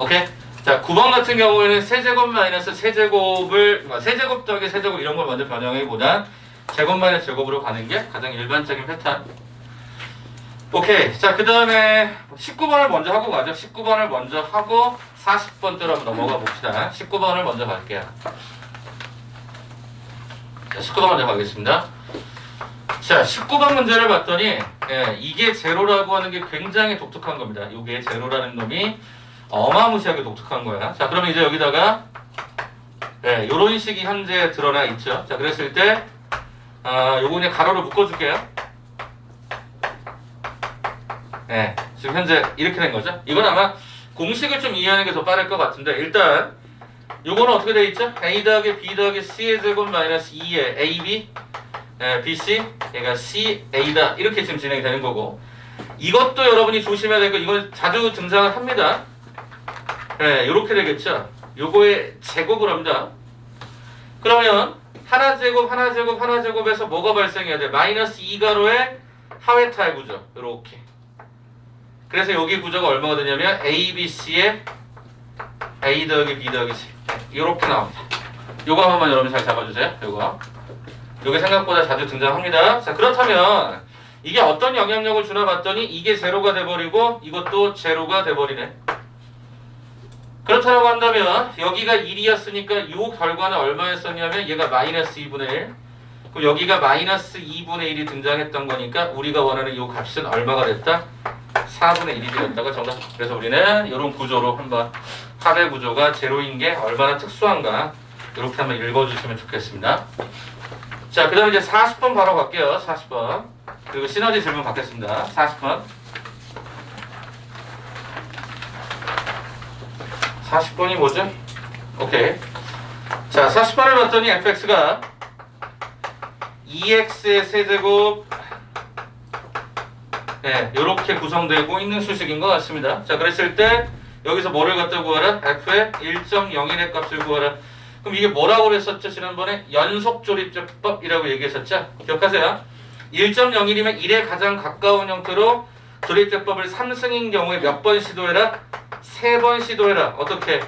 오케이? 자, 9번 같은 경우에는 세제곱 마이너스 세제곱을, 세제곱 더하기 세제곱 이런 걸 먼저 변형해보다 제곱 마이너스 제곱으로 가는 게 가장 일반적인 패턴. 오케이. 자, 그 다음에 19번을 먼저 하고 가죠. 19번을 먼저 하고 40번 대로 한번 넘어가 봅시다. 19번을 먼저 갈게요. 자, 19번 먼저 가겠습니다. 자, 19번 문제를 봤더니 이게 제로라고 하는 게 굉장히 독특한 겁니다. 이게 제로라는 놈이 어마무시하게 독특한 거야. 자, 그러면 이제 여기다가 요런 식이 현재 드러나 있죠. 자, 그랬을 때 요거 그냥 가로로 묶어줄게요. 지금 현재 이렇게 된 거죠. 이건 아마 공식을 좀 이해하는 게 더 빠를 것 같은데, 일단 요거는 어떻게 돼 있죠? a 더하기 b 더하기 c의 제곱 마이너스 2의 ab bc 얘가 ca다 이렇게 지금 진행이 되는 거고, 이것도 여러분이 조심해야 되고, 이건 자주 등장을 합니다. 요렇게 되겠죠. 요거의 제곱을 합니다. 그러면 하나 제곱 하나 제곱 하나 제곱에서 뭐가 발생해야 돼? 마이너스 2가로의 하회탈 구조. 요렇게. 그래서 여기 구조가 얼마가 되냐면 a, b, c의 a 더하기 b 더하기 c 요렇게 나옵니다. 요거 한 번만 여러분 잘 잡아주세요. 요게 생각보다 자주 등장합니다. 자, 그렇다면 이게 어떤 영향력을 주나 봤더니 이게 제로가 돼버리고 이것도 제로가 돼버리네. 그렇다고 한다면 여기가 1이었으니까 요 결과는 얼마였었냐면 얘가 마이너스 2분의 1, 그럼 여기가 마이너스 2분의 1이 등장했던 거니까 우리가 원하는 요 값은 얼마가 됐다? 4분의 1이 되었다가 정답. 그래서 우리는 이런 구조로 한번 합의 구조가 제로인 게 얼마나 특수한가 이렇게 한번 읽어주시면 좋겠습니다. 자, 그 다음에 이제 40번 바로 갈게요. 40번. 그리고 시너지 질문 받겠습니다. 40번. 40번이 뭐죠? 오케이. 자, 40번을 봤더니 fx가 2x의 세제곱 요렇게 구성되고 있는 수식인 것 같습니다. 자, 그랬을 때 여기서 뭐를 갖다 구하라? f의 1.01의 값을 구하라. 그럼 이게 뭐라고 그랬었죠? 지난번에 연속조립제법이라고 얘기했었죠? 기억하세요? 1.01이면 1에 가장 가까운 형태로 조립제법을 3승인 경우에 몇 번 시도해라? 3번 시도해라. 어떻게?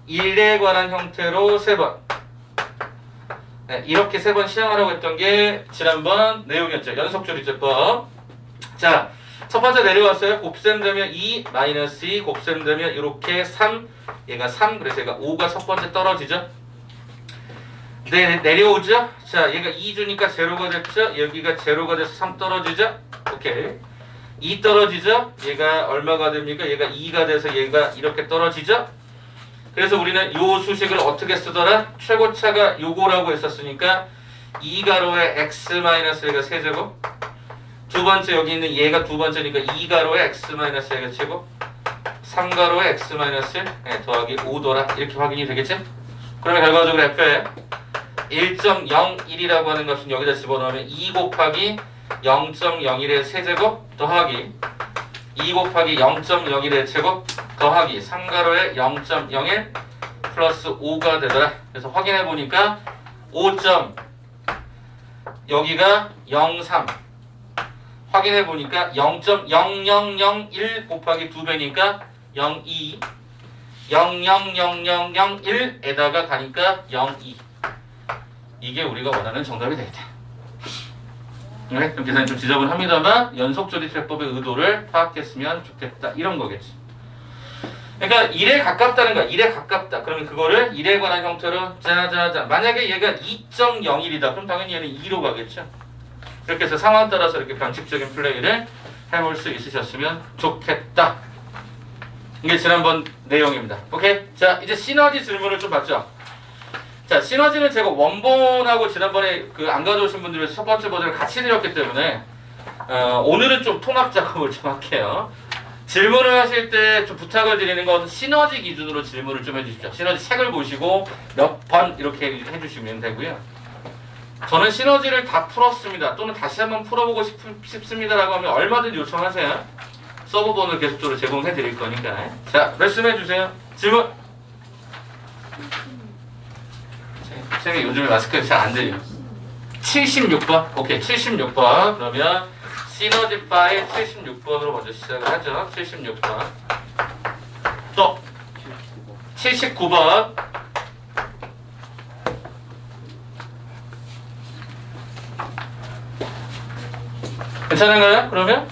1에 관한 형태로 3번. 이렇게 3번 시행하라고 했던 게 지난번 내용이었죠. 연속조립제법. 자, 첫 번째 내려왔어요. 곱셈 되면 2, 마이너스 2, 곱셈 되면 이렇게 3, 얘가 3, 그래서 얘가 5가 첫 번째 떨어지죠. 네, 내려오죠. 자, 얘가 2 주니까 제로가 됐죠. 여기가 제로가 돼서 3 떨어지죠. 오케이. 2 떨어지죠. 얘가 얼마가 됩니까? 얘가 2가 돼서 얘가 이렇게 떨어지죠. 그래서 우리는 요 수식을 어떻게 쓰더라? 최고차가 요거라고 했었으니까 2가로의 x-1가 세제곱, 두 번째 여기 있는 얘가 두 번째니까 2가로의 x-1가 최고, 3가로의 x-1 더하기 5더라 이렇게 확인이 되겠지? 그러면 결과적으로 f에 1.01이라고 하는 것은 여기다 집어넣으면 2 곱하기 0.01의 세제곱 더하기 2 곱하기 0.01의 제곱 더하기 3가로의 0.01 플러스 5가 되더라. 그래서 확인해 보니까 5. 여기가 0.3 확인해 보니까 0.00001 곱하기 2배니까 0.2 0.00001에다가 가니까 0.2 이게 우리가 원하는 정답이 되겠다. 네? 그럼 계산이 좀 지저분합니다만 연속조립제법의 의도를 파악했으면 좋겠다. 이런 거겠지. 그러니까 1에 가깝다는 거야. 1에 가깝다. 그러면 그거를 1에 관한 형태로 짜자자. 만약에 얘가 2.01이다. 그럼 당연히 얘는 2로 가겠죠. 이렇게 해서 상황 따라서 이렇게 변칙적인 플레이를 해볼 수 있으셨으면 좋겠다. 이게 지난번 내용입니다. 오케이? 자, 이제 시너지 질문을 좀 봤죠. 자, 시너지는 제가 원본하고 지난번에 안 가져오신 분들 위해서 첫 번째 버전을 같이 드렸기 때문에 오늘은 좀 통합 작업을 좀 할게요. 질문을 하실 때 좀 부탁을 드리는 건 시너지 기준으로 질문을 좀 해주십시오. 시너지 책을 보시고 몇 번 이렇게 해주시면 되고요. 저는 시너지를 다 풀었습니다. 또는 다시 한번 풀어보고 싶습니다라고 하면 얼마든지 요청하세요. 서버번호를 계속적으로 제공해 드릴 거니까. 자, 말씀해 주세요. 질문. 선생님 요즘에 마스크가 잘 안 들려. 76번. 오케이, 76번. 그러면 시너지 파일 76번으로 먼저 시작을 하죠. 76번. 또 79번. 괜찮은가요? 그러면?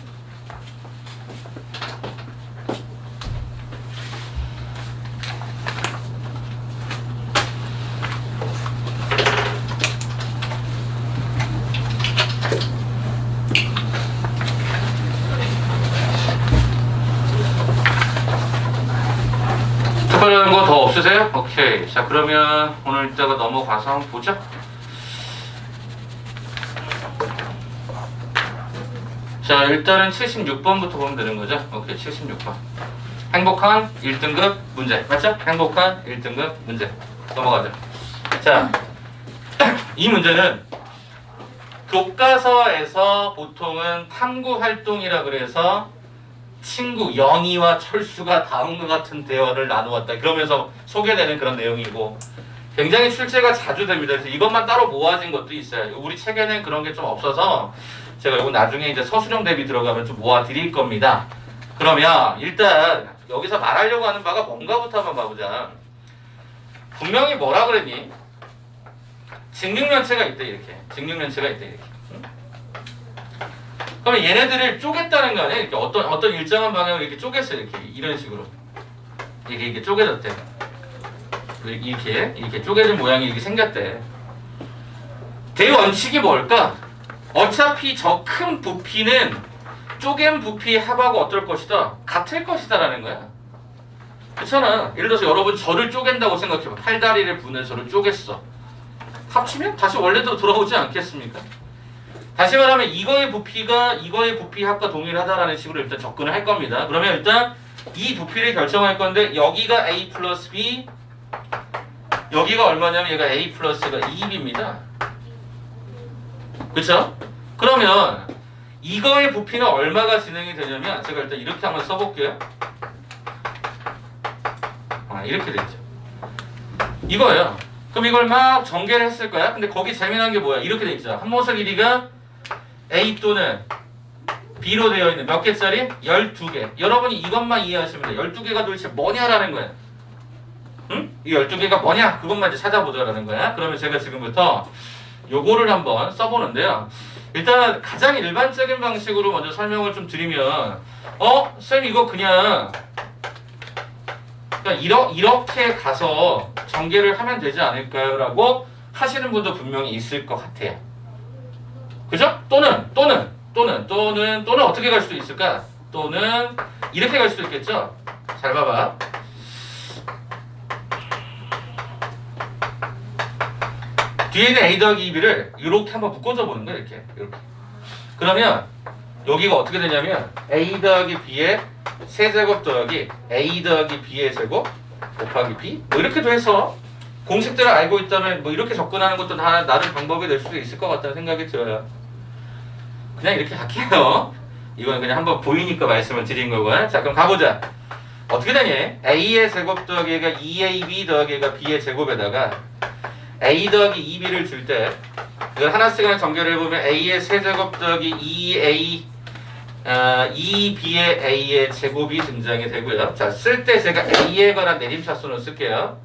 특별한 거 더 없으세요? 오케이. 자, 그러면 오늘 이따가 넘어가서 한번 보자. 자, 일단은 76번부터 보면 되는 거죠. 오케이, 76번. 행복한 1등급 문제. 맞죠? 행복한 1등급 문제. 넘어가죠. 자, 이 문제는 교과서에서 보통은 탐구 활동이라 그래서 친구 영희와 철수가 다음과 같은 대화를 나누었다. 그러면서 소개되는 그런 내용이고 굉장히 출제가 자주 됩니다. 그래서 이것만 따로 모아진 것도 있어요. 우리 책에는 그런 게 좀 없어서 제가 이거 나중에 이제 서술형 대비 들어가면 좀 모아 드릴 겁니다. 그러면 일단 여기서 말하려고 하는 바가 뭔가부터 한번 봐보자. 분명히 뭐라 그랬니? 직육면체가 있대 이렇게. 직육면체가 있대 이렇게. 응? 그러면 얘네들을 쪼갰다는 거 아니야? 이렇게 어떤 일정한 방향으로 이렇게 쪼갰어 이렇게 이런 식으로. 이게 쪼개졌대. 이렇게 쪼개진 모양이 이렇게 생겼대. 대원칙이 뭘까? 어차피 저 큰 부피는 쪼갠 부피의 합하고 어떨 것이다? 같을 것이다 라는 거야. 그렇잖아. 예를 들어서 여러분 저를 쪼갠다고 생각해봐. 팔다리를 분해서 저를 쪼갰어. 합치면 다시 원래대로 돌아오지 않겠습니까? 다시 말하면 이거의 부피가 이거의 부피 합과 동일하다라는 식으로 일단 접근을 할 겁니다. 그러면 일단 이 부피를 결정할 건데 여기가 A 플러스 B 여기가 얼마냐면 얘가 A 플러스가 2B입니다. 그쵸? 그러면 이거의 부피는 얼마가 진행이 되냐면 제가 일단 이렇게 한번 써볼게요. 이렇게 되죠. 이거예요. 그럼 이걸 막 전개를 했을 거야. 근데 거기 재미난 게 뭐야? 이렇게 돼 있죠. 한모설 길이가 A 또는 B로 되어 있는 몇 개짜리? 12개. 여러분이 이것만 이해하시면 돼요. 12개가 도대체 뭐냐라는 거야. 응? 이 12개가 뭐냐? 그것만 이제 찾아보자라는 거야. 그러면 제가 지금부터 요거를 한번 써보는데요. 일단 가장 일반적인 방식으로 먼저 설명을 좀 드리면 쌤 이거 그냥 이렇게 가서 전개를 하면 되지 않을까요? 라고 하시는 분도 분명히 있을 것 같아요. 그죠? 또는 어떻게 갈 수도 있을까? 또는 이렇게 갈 수도 있겠죠? 잘 봐봐. 뒤에 있는 A 더하기 2B를 이렇게 한번 묶어줘 보는 거야. 이렇게. 그러면 여기가 어떻게 되냐면 A 더하기 B의 세제곱 더하기 A 더하기 B의 제곱 곱하기 B 뭐 이렇게도 해서 공식들을 알고 있다면 뭐 이렇게 접근하는 것도 나름 방법이 될 수도 있을 것 같다는 생각이 들어요. 그냥 이렇게 할게요. 이건 그냥 한번 보이니까 말씀을 드린 거고요. 자 그럼 가보자. 어떻게 되니? A의 제곱 더하기 얘가 2AB 더하기 얘가 B의 제곱에다가 A 더하기 2B를 줄 때 이걸 하나씩은 전개를 해보면 A의 세제곱 더하기 2B의 A의 제곱이 등장이 되고요. 자, 쓸 때 제가 A에 관한 내림차순을 쓸게요.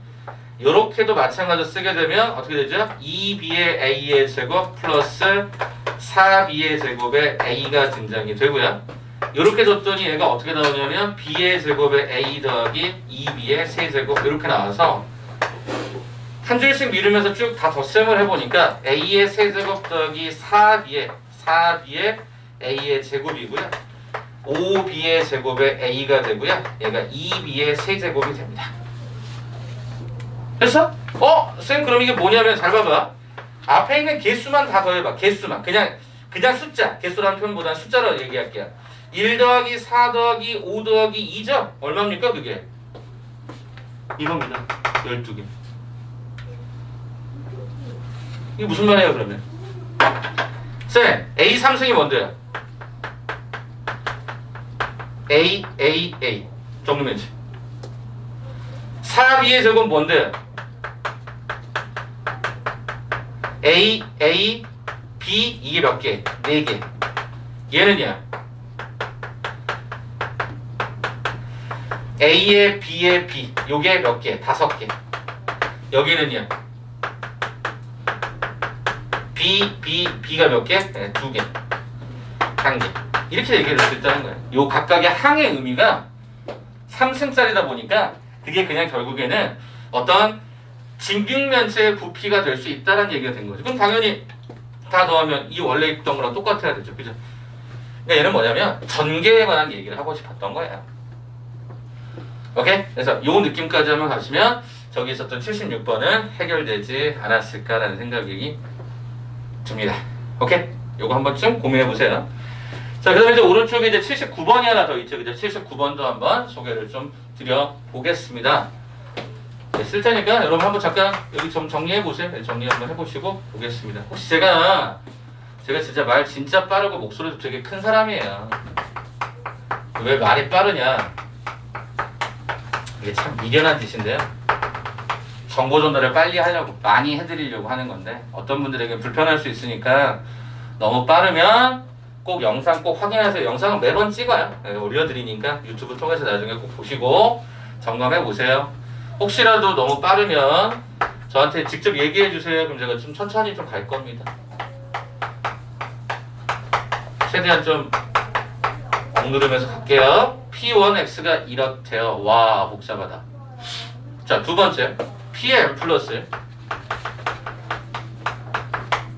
요렇게도 마찬가지로 쓰게 되면 어떻게 되죠? 2B의 A의 제곱 플러스 4B의 제곱에 A가 등장이 되고요. 요렇게 줬더니 얘가 어떻게 나오냐면 B의 제곱에 A 더하기 2B의 세제곱 이렇게 나와서 한 줄씩 미루면서 쭉 다 덧셈을 해보니까 A의 세제곱 더하기 4B의 A의 제곱이고요. 5B의 제곱에 A가 되고요. 얘가 2B의 세제곱이 됩니다. 됐어? 쌤 그럼 이게 뭐냐면 잘 봐봐. 앞에 있는 개수만 다 더해봐. 개수만. 그냥 숫자. 개수라는 표현보다는 숫자로 얘기할게요. 1 더하기 4 더하기 5 더하기 2죠? 얼마입니까 그게? 이겁니다. 12개. 이게 무슨 말이에요 그러면? 쌤 A 3승이 뭔데요? A 정리면체 4B의 제곱은 뭔데요? A, B 이게 몇 개? 4개. 얘는요? A에 B에 B 요게 몇 개? 5개. 여기는요 B가 몇 개? 네, 2개. 1개. 이렇게 얘기를 할 수 있다는 거예요. 요 각각의 항의 의미가 3승짜리다 보니까 그게 그냥 결국에는 어떤 진균면체의 부피가 될 수 있다는 얘기가 된 거죠. 그럼 당연히 다 더하면 이 원래 있던 거랑 똑같아야 되죠. 그죠? 그러니까 얘는 뭐냐면 전개에 관한 얘기를 하고 싶었던 거예요. 오케이? 그래서 요 느낌까지 한번 가시면 저기 있었던 76번은 해결되지 않았을까라는 생각이 듭니다. 오케이? 요거 한 번쯤 고민해 보세요. 자, 그 다음에 이제 오른쪽에 이제 79번이 하나 더 있죠. 그죠? 79번도 한번 소개를 좀 드려보겠습니다. 네, 쓸 테니까 여러분 한번 잠깐 여기 좀 정리해 보세요. 네, 정리 한번 해보시고 보겠습니다. 혹시 제가 진짜 말 진짜 빠르고 목소리도 되게 큰 사람이에요. 왜 말이 빠르냐? 이게 참 미련한 짓인데요. 정보 전달을 빨리 하려고 많이 해드리려고 하는 건데 어떤 분들에게 불편할 수 있으니까 너무 빠르면 꼭 영상 꼭 확인하세요. 영상은 매번 찍어요. 네, 올려드리니까 유튜브 통해서 나중에 꼭 보시고 점검해 보세요. 혹시라도 너무 빠르면 저한테 직접 얘기해 주세요. 그럼 제가 좀 천천히 좀 갈 겁니다. 최대한 좀 억누르면서 갈게요. P1X가 이렇대요. 와, 복잡하다. 자, 두 번째. Pn 플러스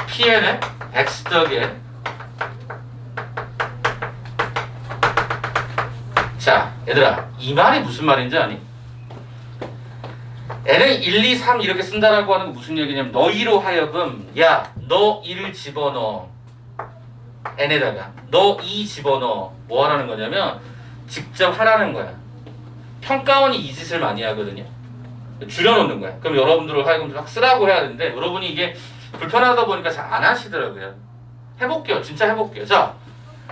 Pn의 X 더하기 자, 얘들아, 이 말이 무슨 말인지 아니? n은 1, 2, 3 이렇게 쓴다라고 하는 건 무슨 얘기냐면 너희로 하여금 야, 너 1을 집어넣어. n에다가 너 2 집어넣어. 뭐 하라는 거냐면 직접 하라는 거야. 평가원이 이 짓을 많이 하거든요. 줄여놓는 거야. 그럼 여러분들을 하여금 막 쓰라고 해야 되는데 여러분이 이게 불편하다 보니까 잘 안 하시더라고요. 해볼게요. 진짜 해볼게요. 자,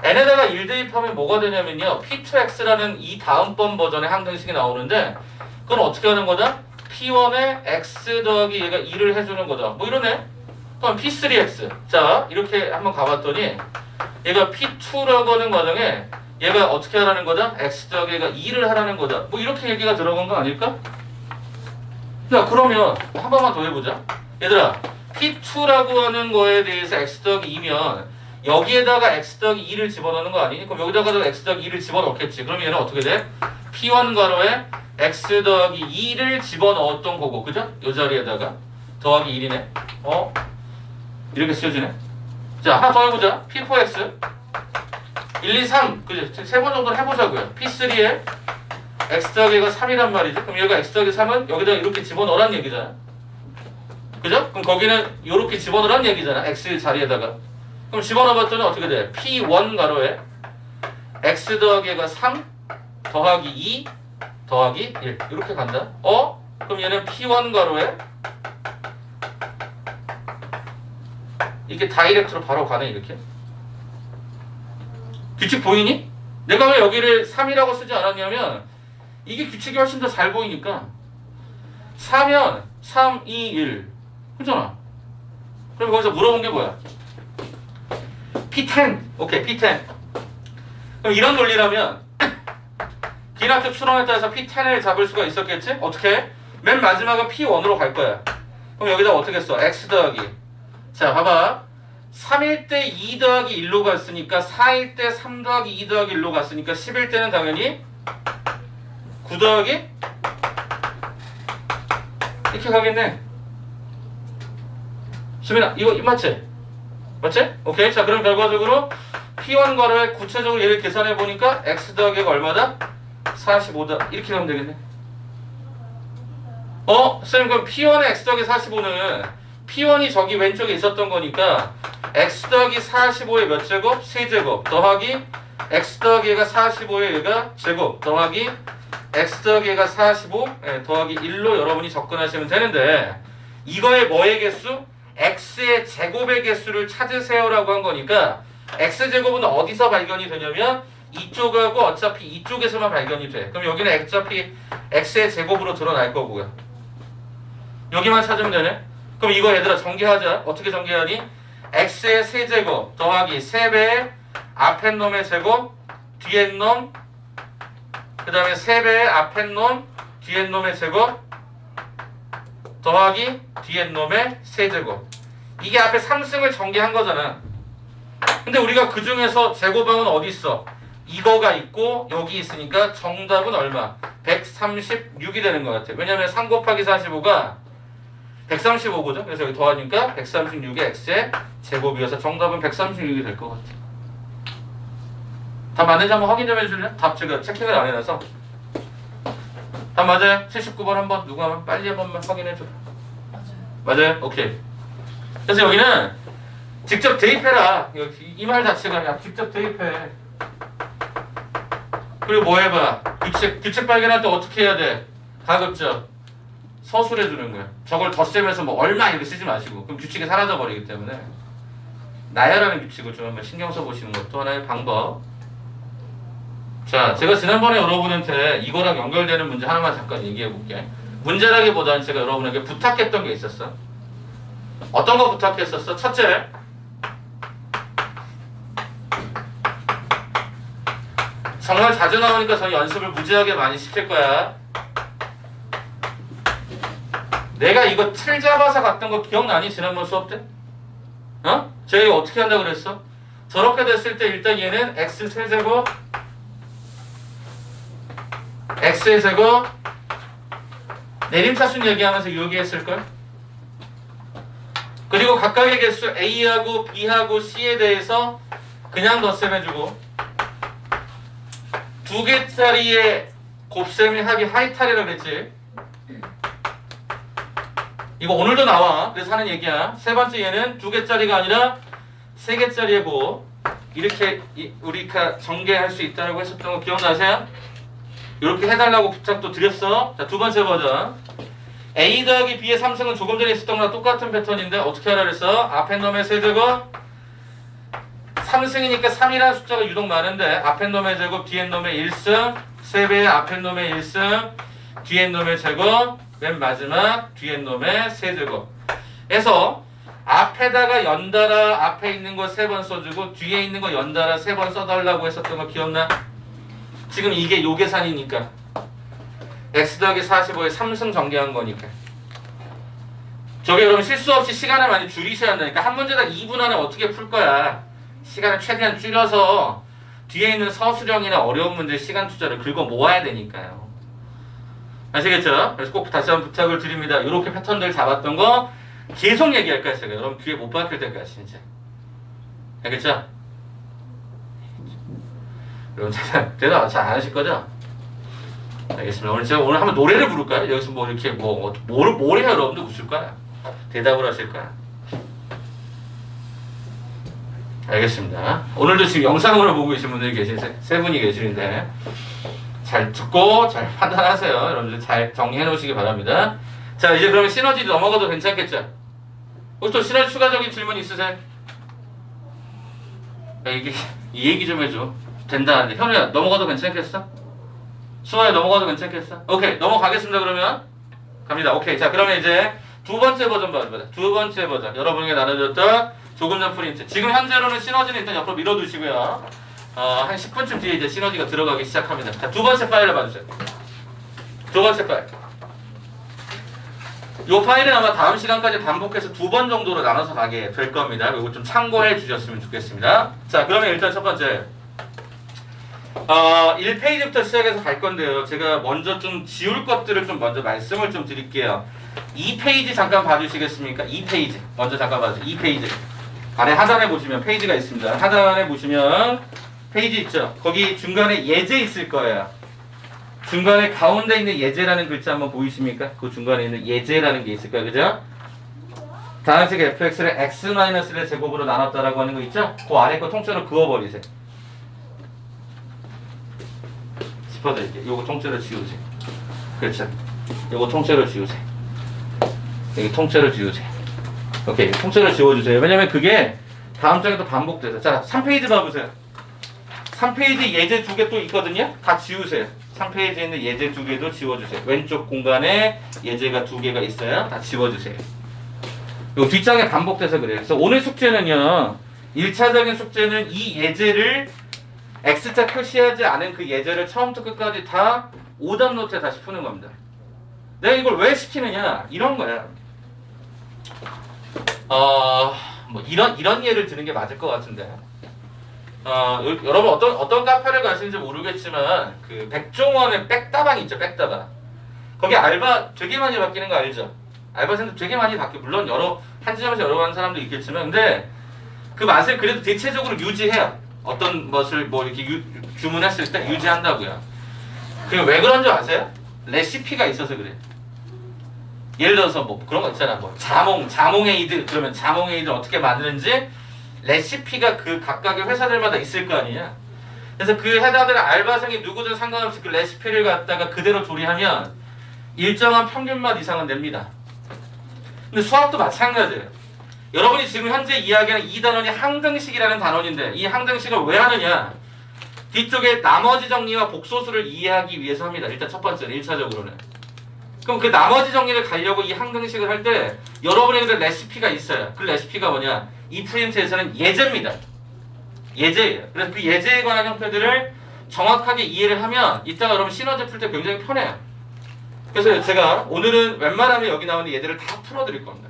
n에다가 1 대입하면 뭐가 되냐면요. P2X라는 이 다음번 버전의 항등식이 나오는데 그건 어떻게 하는 거다? P1에 X 더하기 얘가 2를 해주는 거다. 뭐 이러네? 그럼 P3X. 자, 이렇게 한번 가봤더니 얘가 P2라고 하는 과정에 얘가 어떻게 하라는 거다? X 더하기 얘가 2를 하라는 거다. 뭐 이렇게 얘기가 들어간 거 아닐까? 자, 그러면 한 번만 더 해보자. 얘들아, P2라고 하는 거에 대해서 X 더하기 2면 여기에다가 X 더하기 2를 집어넣는 거 아니니? 그럼 여기다가도 X 더하기 2를 집어넣겠지. 그럼 얘는 어떻게 돼? P1 가로에 X 더하기 2를 집어넣었던 거고, 그죠? 이 자리에다가 더하기 1이네. 이렇게 쓰여지네. 자, 하나 더 해보자. P4X 1, 2, 3 그죠? 3번 정도는 해보자고요. P3에 X 더하기가 3이란 말이죠. 그럼 얘가 X 더하기 3은 여기다가 이렇게 집어넣으란 얘기잖아. 그죠? 그럼 거기는 이렇게 집어넣으란 얘기잖아. X 자리에다가. 그럼 집어넣어봤더니 어떻게 돼? P1 가로에 X 더하기가 3 더하기 2 더하기 1 이렇게 간다. 그럼 얘는 P1 가로에 이게 다이렉트로 바로 가네. 이렇게 규칙 보이니? 내가 왜 여기를 3이라고 쓰지 않았냐면 이게 규칙이 훨씬 더 잘 보이니까 4면 3, 2, 1 그렇잖아. 그럼 거기서 물어본 게 뭐야? P10 오케이 P10 그럼 이런 논리라면 기하학적 추론에 따라서 P10을 잡을 수가 있었겠지? 어떻게? 맨 마지막은 P1으로 갈 거야. 그럼 여기다 어떻게 써? X 더하기 자 봐봐 3일 때 2 더하기 1로 갔으니까 4일 때 3 더하기 2 더하기 1로 갔으니까 10일 때는 당연히 9 더하기 이렇게 가겠네. 수민아 이거 맞지? 맞지? 오케이 자 그럼 결과적으로 P1 가로에 구체적으로 얘를 계산해 보니까 X 더하기가 얼마다? 45다 이렇게 가면 되겠네. 쌤 그럼 P1의 X 더하기 45는 P1이 저기 왼쪽에 있었던 거니까 X 더하기 45의 몇 제곱? 세제곱 더하기 X 더하기 얘가 45의 얘가 제곱 더하기 X 더하기 얘가 45 더하기 1로 여러분이 접근하시면 되는데 이거의 뭐의 개수? X의 제곱의 개수를 찾으세요라고 한 거니까 X제곱은 어디서 발견이 되냐면 이쪽하고 어차피 이쪽에서만 발견이 돼. 그럼 여기는 어차피 X의 제곱으로 드러날 거고요. 여기만 찾으면 되네. 그럼 이거 얘들아 전개하자. 어떻게 전개하니? X의 세제곱 더하기 3배의 앞에 놈의 제곱 뒤에 놈 그 다음에 3배의 앞에 놈, 뒤에 놈의 제곱 더하기 뒤에 놈의 세제곱. 이게 앞에 3승을 전개한 거잖아. 근데 우리가 그 중에서 제곱항은 어디 있어? 이거가 있고 여기 있으니까 정답은 얼마? 136이 되는 것 같아. 왜냐면 3 곱하기 45가 135거든. 그래서 여기 더하니까 136의 x의 제곱이어서 정답은 136이 될 것 같아. 답 맞는지 한번 확인 좀 해줄래? 답 제가 체킹을 안 해놔서. 답 맞아요? 79번 한번 누구 하면 빨리 한 번만 확인해줘. 맞아요? 오케이. 그래서 여기는 직접 대입해라. 이 말 자체가 야 직접 대입해. 그리고 뭐 해봐. 규칙 발견할 때 어떻게 해야 돼? 가급적 서술해 주는 거야. 저걸 덧셈해서 뭐 얼마 이렇게 쓰지 마시고. 그럼 규칙이 사라져 버리기 때문에 나열하는 규칙을 좀 한번 신경 써 보시는 것도 하나의 방법. 자, 제가 지난번에 여러분한테 이거랑 연결되는 문제 하나만 잠깐 얘기해 볼게. 문제라기보다는 제가 여러분에게 부탁했던 게 있었어. 어떤 거 부탁했었어? 첫째, 정말 자주 나오니까 저는 연습을 무지하게 많이 시킬 거야. 내가 이거 틀 잡아서 갔던 거 기억나니? 지난번 수업 때? 어? 제가 이거 어떻게 한다고 그랬어? 저렇게 됐을 때 일단 얘는 x 세제곱 x의 제곱 내림차순 얘기하면서 요기했을걸? 그리고 각각의 개수 A하고 B하고 C에 대해서 그냥 덧셈해주고 2개짜리의 곱셈의 합이 하이탈이라고 그랬지. 이거 오늘도 나와. 그래서 하는 얘기야. 세 번째 얘는 2개짜리가 아니라 3개짜리의 곱. 이렇게 우리가 전개할 수 있다고 했었던 거 기억나세요? 이렇게 해달라고 부탁도 드렸어. 자, 두 번째 버전. A 더하기 B의 3승은 조금 전에 있었던 거랑 똑같은 패턴인데 어떻게 하라 그랬어? 앞에 놈의 세제곱 3승이니까 3이라는 숫자가 유독 많은데 앞에 놈의 제곱 뒤에 놈의 1승 3배의 앞에 놈의 1승 뒤에 놈의 제곱 맨 마지막 뒤에 놈의 세제곱 해서 앞에다가 연달아 앞에 있는 거 3번 써주고 뒤에 있는 거 연달아 3번 써달라고 했었던 거 기억나? 지금 이게 요 계산이니까 x 더하기 45에 3승 전개한 거니까 저게 여러분 실수 없이 시간을 많이 줄이셔야 한다니까. 한 문제당 2분 안에 어떻게 풀 거야. 시간을 최대한 줄여서 뒤에 있는 서술형이나 어려운 문제 시간 투자를 긁어 모아야 되니까요. 아시겠죠? 그래서 꼭 다시 한번 부탁을 드립니다. 이렇게 패턴들 잡았던 거 계속 얘기할 거야 제가. 여러분 귀에 못 박힐 때까지 진짜. 알겠죠? 여러분 대답 잘 안 하실 거죠? 알겠습니다. 오늘 제가 한번 노래를 부를까요? 여기서 뭐 이렇게 뭘 해야 여러분들 웃을 거야? 대답을 하실 거야? 알겠습니다. 오늘도 지금 영상으로 보고 계신 분들이 세 분이 계시는데 잘 듣고 잘 판단하세요. 여러분들 잘 정리해 놓으시기 바랍니다. 자, 이제 그러면 시너지 넘어가도 괜찮겠죠? 혹시 또 시너지 추가적인 질문 있으세요? 야, 이 얘기 좀 해줘. 된다는데. 현우야, 넘어가도 괜찮겠어? 수아야, 넘어가도 괜찮겠어? 오케이, 넘어가겠습니다. 그러면 갑니다. 오케이, 자, 그러면 이제 두 번째 버전 봐줍니다. 두 번째 버전. 여러분에게 나눠줬던 조금 전 프린트. 지금 현재로는 시너지는 일단 옆으로 밀어두시고요. 한 10분쯤 뒤에 이제 시너지가 들어가기 시작합니다. 자, 두 번째 파일을 봐주세요. 두 번째 파일. 이 파일은 아마 다음 시간까지 반복해서 2번 정도로 나눠서 가게 될 겁니다. 이거 좀 참고해 주셨으면 좋겠습니다. 자, 그러면 일단 첫 번째. 1페이지부터 시작해서 갈 건데요. 제가 먼저 좀 지울 것들을 좀 먼저 말씀을 좀 드릴게요. 2페이지 잠깐 봐주시겠습니까? 2페이지. 먼저 잠깐 봐주세요. 2페이지. 아래 하단에 보시면 페이지가 있습니다. 하단에 보시면 페이지 있죠? 거기 중간에 예제 있을 거예요. 중간에 가운데 있는 예제라는 글자 한번 보이십니까? 그 중간에 있는 예제라는 게 있을 거예요. 그죠? 다항식 fx를 x-의 제곱으로 나눴다라고 하는 거 있죠? 그 아래 거 통째로 그어버리세요. 짚어드릴게요. 요거 통째로 지우세요. 그렇죠. 요거 통째로 지우세요. 여기 통째로 지우세요. 오케이. 통째로 지워주세요. 왜냐면 그게 다음 장에 또 반복돼서. 자, 3페이지 봐보세요. 3페이지 예제 2개 또 있거든요? 다 지우세요. 3페이지에 있는 예제 2개도 지워주세요. 왼쪽 공간에 예제가 2개가 있어요. 다 지워주세요. 요 뒷장에 반복돼서 그래요. 그래서 오늘 숙제는요. 1차적인 숙제는 이 예제를 X자 표시하지 않은 그 예제를 처음부터 끝까지 다 오답 노트에 다시 푸는 겁니다. 내가 이걸 왜 시키느냐? 이런 거야. 뭐 이런 예를 드는 게 맞을 것 같은데. 여러분 어떤 카페를 가시는지 모르겠지만 그 백종원의 백다방 있죠, 백다방. 거기 알바 되게 많이 바뀌는 거 알죠? 알바생도 되게 많이 바뀌고 물론 한 지점에서 여러 번 사람도 있겠지만 근데 그 맛을 그래도 대체적으로 유지해요. 어떤 것을 뭐 이렇게 주문했을 때 유지한다고요. 그게 왜 그런 줄 아세요? 레시피가 있어서 그래. 예를 들어서 뭐 그런 거 있잖아. 뭐 자몽에이드 그러면 자몽에이드를 어떻게 만드는지 레시피가 그 각각의 회사들마다 있을 거 아니냐. 그래서 그 회사들 알바생이 누구든 상관없이 그 레시피를 갖다가 그대로 조리하면 일정한 평균 맛 이상은 냅니다. 근데 수학도 마찬가지예요. 여러분이 지금 현재 이야기하는 이 단원이 항등식이라는 단원인데 이 항등식을 왜 하느냐? 뒤쪽에 나머지 정리와 복소수를 이해하기 위해서 합니다. 일단 첫 번째는 1차적으로는. 그럼 그 나머지 정리를 가려고 이 항등식을 할 때 여러분에게 레시피가 있어요. 그 레시피가 뭐냐? 이 프린트에서는 예제입니다. 예제예요. 그래서 그 예제에 관한 형태들을 정확하게 이해를 하면 이따가 여러분 시너지 풀 때 굉장히 편해요. 그래서 제가 오늘은 웬만하면 여기 나오는 예제를 다 풀어드릴 겁니다.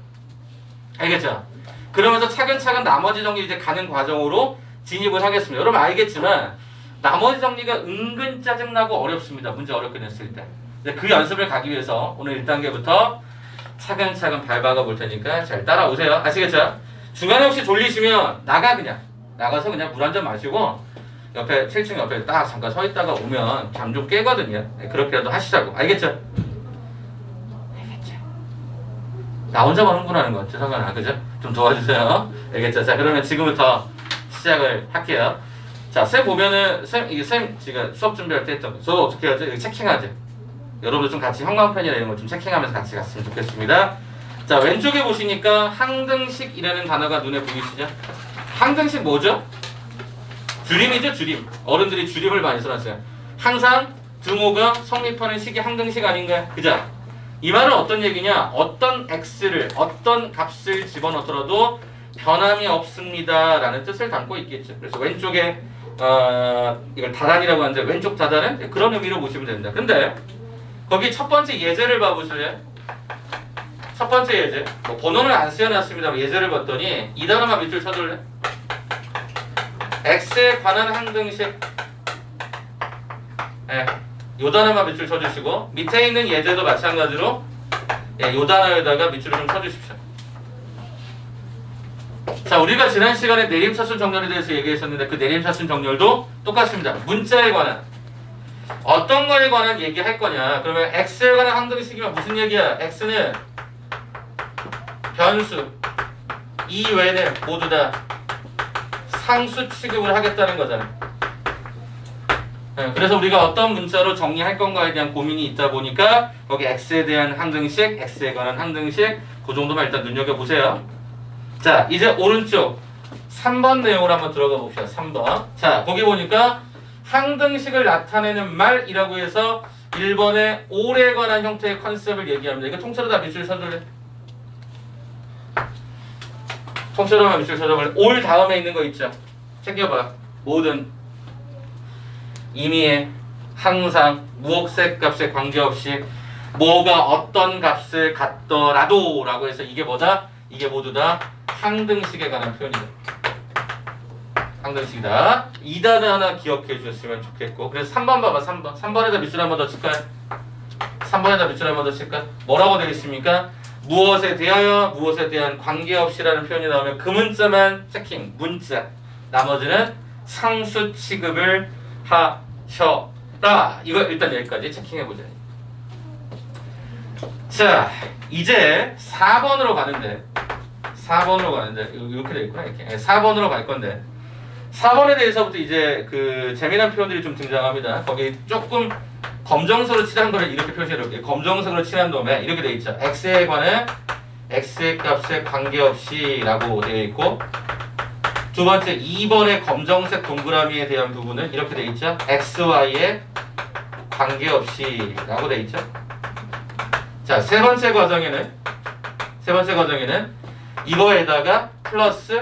알겠죠? 그러면서 차근차근 나머지 정리 이제 가는 과정으로 진입을 하겠습니다. 여러분 알겠지만 나머지 정리가 은근 짜증나고 어렵습니다. 문제 어렵게 냈을 때. 그 연습을 가기 위해서 오늘 1단계부터 차근차근 밟아가 볼 테니까 잘 따라오세요. 아시겠죠? 중간에 혹시 졸리시면 나가서 그냥 물 한 잔 마시고 옆에 7층 옆에 딱 잠깐 서 있다가 오면 잠 좀 깨거든요. 그렇게라도 하시자고. 알겠죠? 나 혼자만 흥분하는 거 같죠? 상관아, 그죠? 좀 도와주세요. 알겠죠? 자, 그러면 지금부터 시작을 할게요. 자, 쌤 보면은, 쌤 지금 수업 준비할 때 했던 거. 저도 어떻게 하죠? 이거 체킹하죠? 여러분도 좀 같이 형광펜이나 이런 거 좀 체킹하면서 같이 갔으면 좋겠습니다. 자, 왼쪽에 보시니까 항등식이라는 단어가 눈에 보이시죠? 항등식 뭐죠? 줄임이죠, 줄임. 어른들이 줄임을 많이 써놨어요. 항상 등호가 성립하는 식이 항등식 아닌가요? 그죠? 이 말은 어떤 얘기냐? 어떤 x를, 어떤 값을 집어넣더라도 변함이 없습니다 라는 뜻을 담고 있겠죠. 그래서 왼쪽에 이걸 다단이라고 하는데 왼쪽 다단은 그런 의미로 보시면 됩니다. 근데 거기 첫 번째 예제를 봐보실래요? 첫 번째 예제 뭐 번호는 안 쓰여놨습니다. 예제를 봤더니 이 단어만 밑줄 쳐줄래? x에 관한 항등식 요 단어만 밑줄 쳐주시고 밑에 있는 예제도 마찬가지로 요 단어에다가 밑줄을 좀 쳐주십시오. 자, 우리가 지난 시간에 내림차순 정렬에 대해서 얘기했었는데 그 내림차순 정렬도 똑같습니다. 문자에 관한 어떤 거에 관한 얘기할 거냐. 그러면 x에 관한 항등식이면 무슨 얘기야? x는 변수 이외에는 모두 다 상수 취급을 하겠다는 거잖아. 그래서 우리가 어떤 문자로 정리할 건가에 대한 고민이 있다 보니까 거기 x에 대한 항등식, x에 관한 항등식 그 정도만 일단 눈여겨보세요. 자, 이제 오른쪽 3번 내용을 한번 들어가 봅시다. 3번. 자, 거기 보니까 항등식을 나타내는 말이라고 해서 1번의 올에 관한 형태의 컨셉을 얘기합니다. 이거 통째로 다 밑줄 쳐줄래? 통째로만 밑줄 쳐줄래? 올 다음에 있는 거 있죠? 챙겨봐. 모든 임의의 항상 무억색 값에 관계없이 뭐가 어떤 값을 갖더라도 라고 해서 이게 뭐다? 이게 모두 다 항등식에 관한 표현이다. 항등식이다. 이 단어 하나 기억해 주셨으면 좋겠고 그래서 3번 봐봐. 3번. 3번에다 밑줄 한번 더 칠까요? 3번에다 밑줄 한번 더 칠까요? 뭐라고 되어 있습니까? 무엇에 대하여 무엇에 대한 관계없이라는 표현이 나오면 그 문자만 체킹. 문자. 나머지는 상수 취급을 하셔라. 이거 일단 여기까지 체킹해보자. 자, 이제 4번으로 가는데 이렇게 되어있구나. 이렇게 4번으로 갈 건데 4번에 대해서부터 이제 그 재미난 표현들이 좀 등장합니다. 거기 조금 검정색으로 칠한 거를 이렇게 표시해볼게요. 검정색으로 칠한 다음에 이렇게 되어 있죠. x에 관해 x의 값에 관계없이 라고 되어 있고 두 번째 2번의 검정색 동그라미에 대한 부분은 이렇게 되어 있죠. xy에 관계없이 라고 되어 있죠. 자, 세 번째 과정에는 이거에다가 플러스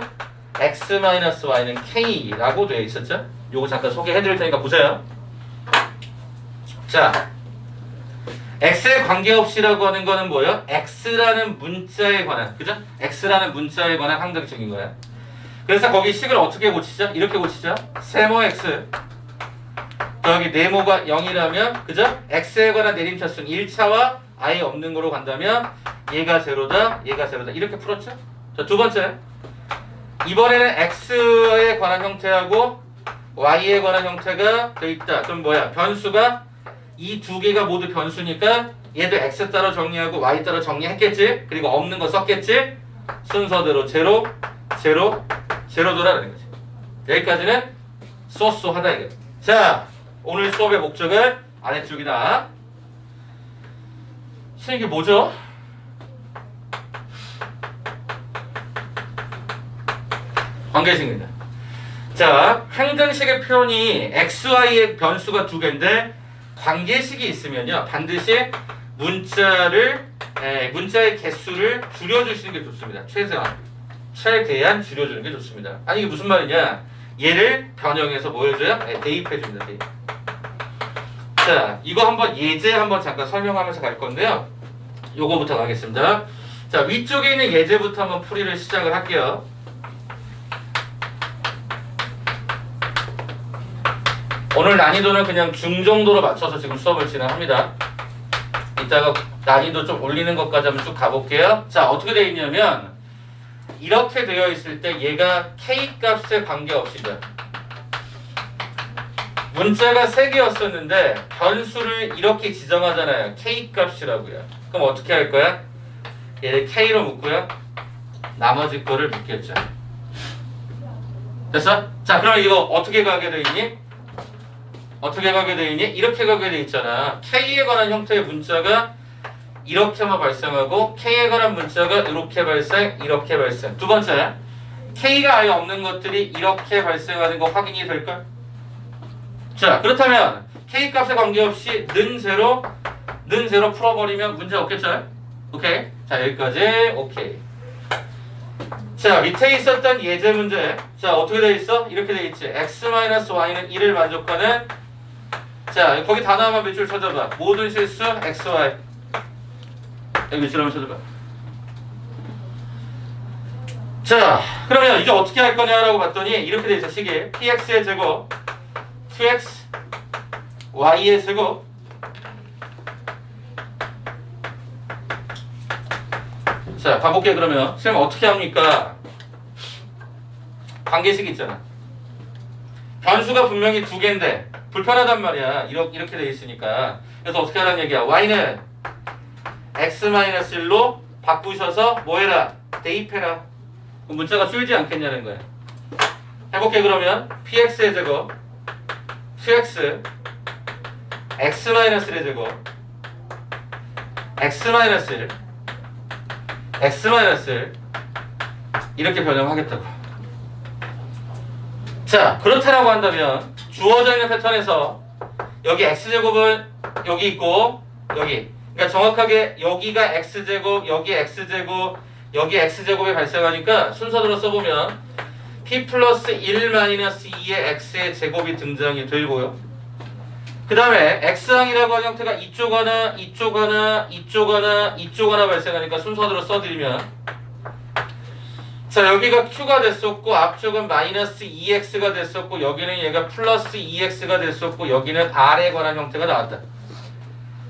x-y는 k라고 되어 있었죠. 요거 잠깐 소개해 드릴 테니까 보세요. 자, x에 관계없이라고 하는 거는 뭐예요? x라는 문자에 관한, 그죠? x라는 문자에 관한 항등식인 거야. 그래서 거기 식을 어떻게 고치죠? 이렇게 고치죠? 세모 x 여기 네모가 0이라면, 그죠? x에 관한 내림차수는 1차와 아예 없는 거로 간다면 얘가 제로다, 얘가 제로다. 이렇게 풀었죠? 자, 두 번째. 이번에는 x에 관한 형태하고 y에 관한 형태가 돼 있다. 그럼 뭐야? 변수가 이 두 개가 모두 변수니까 얘도 x 따로 정리하고 y 따로 정리했겠지? 그리고 없는 거 썼겠지? 순서대로 제로, 제로, 제로도라는 거지. 여기까지는 쏘쏘하다 이거. 자, 오늘 수업의 목적은 아래쪽이다. 선생님 이게 뭐죠? 관계식입니다. 자, 항등식의 표현이 xy의 변수가 두 개인데 관계식이 있으면요 반드시 문자의 개수를 줄여주시는 게 좋습니다. 최대한 줄여주는 게 좋습니다. 아니 이게 무슨 말이냐? 얘를 변형해서 뭐 해줘요? 대입해줍니다. 대입. 자, 이거 한번 예제 한번 잠깐 설명하면서 갈 건데요. 요거부터 가겠습니다. 자, 위쪽에 있는 예제부터 한번 풀이를 시작을 할게요. 오늘 난이도는 그냥 중정도로 맞춰서 지금 수업을 진행합니다. 이따가 난이도 좀 올리는 것까지 한번 쭉 가볼게요. 자, 어떻게 되어 있냐면 이렇게 되어 있을 때 얘가 k 값에 관계없이다. 문자가 3개였었는데 변수를 이렇게 지정하잖아요. k 값이라고요. 그럼 어떻게 할 거야? 얘를 k로 묶고요. 나머지 거를 묶겠죠. 됐어? 자, 그럼 이거 어떻게 가게 돼 있니? 어떻게 가게 돼 있니? 이렇게 가게 돼 있잖아. k에 관한 형태의 문자가 이렇게만 발생하고 k에 관한 문자가 이렇게 발생, 이렇게 발생. 두 번째, k가 아예 없는 것들이 이렇게 발생하는 거 확인이 될까? 자, 그렇다면 k 값에 관계없이 는 제로 풀어버리면 문제 없겠죠? 오케이. 자, 여기까지 오케이. 자, 밑에 있었던 예제 문제. 자, 어떻게 돼 있어? 이렇게 돼 있지. x-y는 1을 만족하는. 자, 거기 단어 한번 몇 줄 찾아봐. 모든 실수 xy. 여기 몇 줄 한번 찾아봐. 자, 그러면 이제 어떻게 할 거냐라고 봤더니 이렇게 돼 있어. 식이 px의 제곱 2x y의 제곱 자, 가볼게. 그러면 선생님 어떻게 합니까? 관계식 있잖아. 변수가 분명히 두 개인데 불편하단 말이야. 이렇게 돼 있으니까. 그래서 어떻게 하라는 얘기야? y는 x-1로 바꾸셔서 뭐 해라? 대입해라. 그럼 문자가 줄지 않겠냐는 거야. 해볼게. 그러면 px의 제곱 2x x-1의 제곱 x-1 x-1 이렇게 변형하겠다고. 자, 그렇다라고 한다면 주어져 있는 패턴에서 여기 x제곱은 여기 있고 여기, 그러니까 정확하게 여기가 x제곱, 여기 x제곱, 여기 x제곱이 발생하니까 순서대로 써보면 p 플러스 1 마이너스 2의 x의 제곱이 등장이 되고요. 그 다음에 x항이라고 하는 형태가 이쪽 하나, 이쪽 하나, 이쪽 하나, 이쪽 하나 발생하니까 순서대로 써드리면 자, 여기가 q가 됐었고 앞쪽은 마이너스 2x가 됐었고 여기는 얘가 플러스 2x가 됐었고 여기는 r에 관한 형태가 나왔다.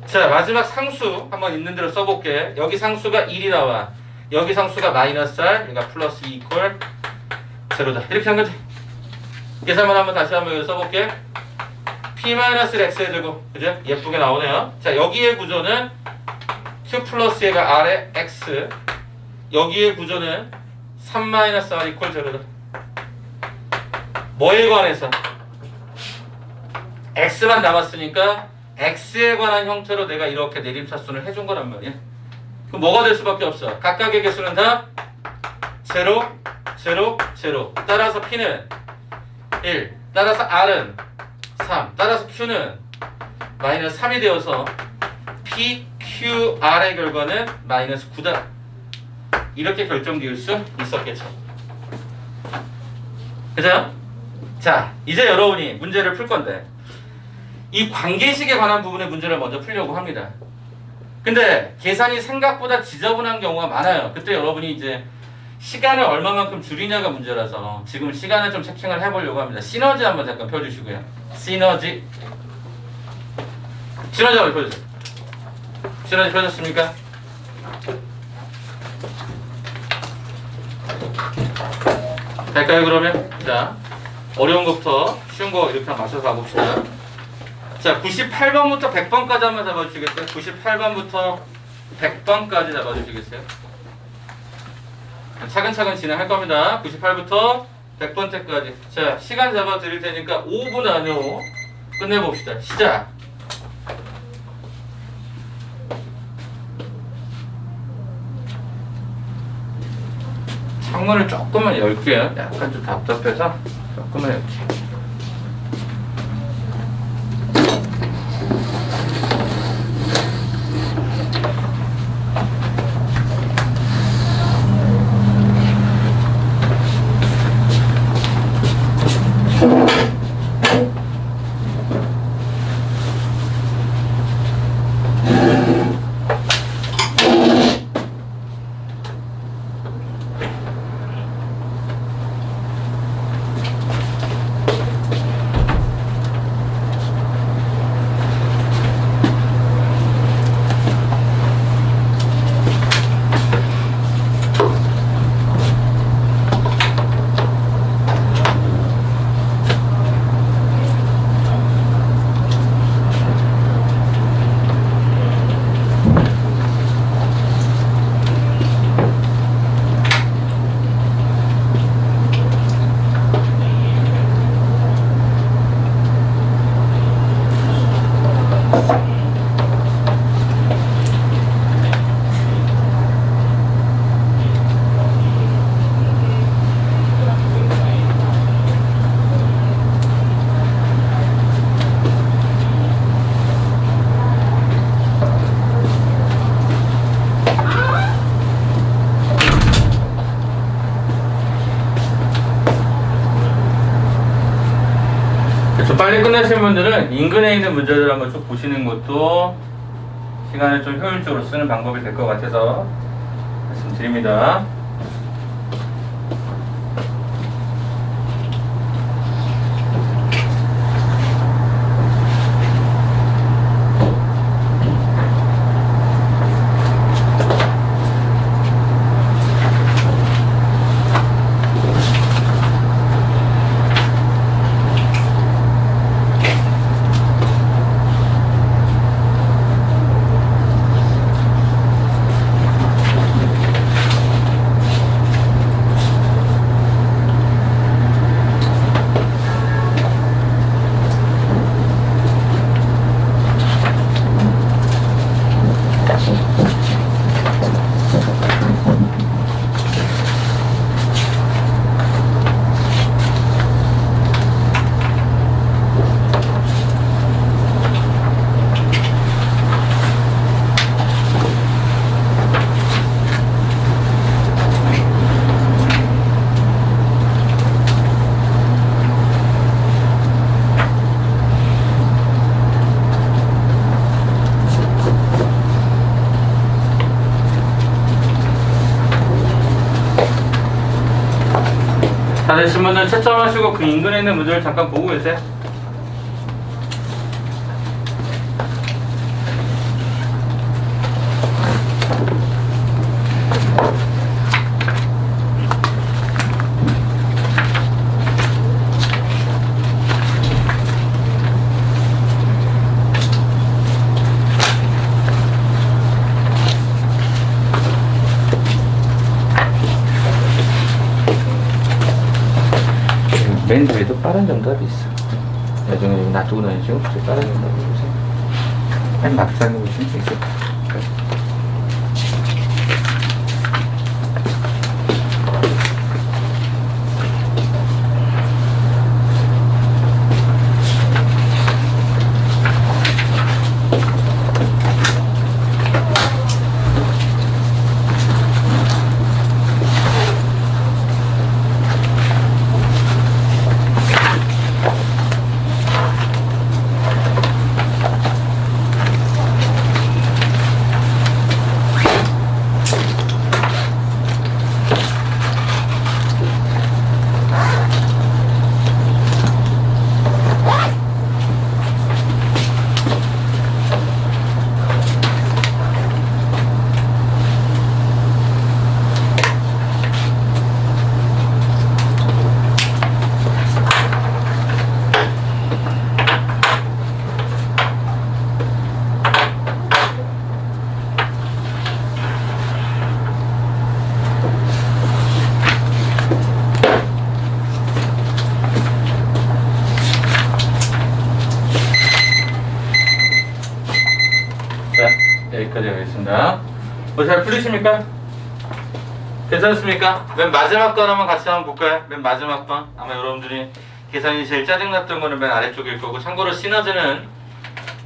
자, 마지막 상수 한번 있는 대로 써볼게. 여기 상수가 1이 나와. 여기 상수가 마이너스 r, 그러니까 플러스 2 이퀄 제로다. 이렇게 한 거지. 계산만 한번 다시 한번 써볼게. p-x의 제곱, 그죠? 예쁘게 나오네요. 자, 여기의 구조는 q 플러스 얘가 r의 x, 여기의 구조는 3-r 이퀄 제로다. 뭐에 관해서? x만 남았으니까 x에 관한 형태로 내가 이렇게 내림차순을 해준 거란 말이야. 그럼 뭐가 될 수밖에 없어? 각각의 개수는 다 0, 0, 0. 따라서 p는 1, 따라서 r은 3, 따라서 q는 마이너스 3이 되어서 PQR의 결과는 마이너스 9다. 이렇게 결정지을 수 있었겠죠. 그죠? 자, 이제 여러분이 문제를 풀 건데 이 관계식에 관한 부분의 문제를 먼저 풀려고 합니다. 근데 계산이 생각보다 지저분한 경우가 많아요. 그때 여러분이 이제 시간을 얼마만큼 줄이냐가 문제라서 지금 시간을 좀 체킹을 해보려고 합니다. 시너지 한번 잠깐 펴주시고요. 시너지 한번 펴주세요. 시너지 펴졌습니까? 갈까요 그러면? 자, 어려운 것부터 쉬운 거 이렇게 맞춰서 가봅시다. 자, 98번부터 100번까지 한번 잡아주시겠어요? 98번부터 100번까지 잡아주시겠어요? 차근차근 진행할 겁니다. 98부터 100번 때까지. 자, 시간 잡아드릴 테니까 5분 안으로 끝내봅시다. 시작! 창문을 조금만 열게요. 약간 좀 답답해서 조금만 열게요. 빨리 끝내신 분들은 인근에 있는 문제들 한번 쭉 보시는 것도 시간을 좀 효율적으로 쓰는 방법이 될 것 같아서 말씀드립니다. 다 되신 분들 채점하시고 그 인근에 있는 문제를 잠깐 보고 계세요. 맨 뒤에도 빠른 정답이 있어. 나중에 놔두고 다니시고 빠른 정답을 보세요. 맨 막상에 보시면 있을 거예요. 잘 풀리십니까? 괜찮습니까? 맨 마지막 건 한번 같이 한번 볼까요? 맨 마지막 건 아마 여러분들이 계산이 제일 짜증났던 거는 맨 아래쪽일 거고, 참고로 시너지는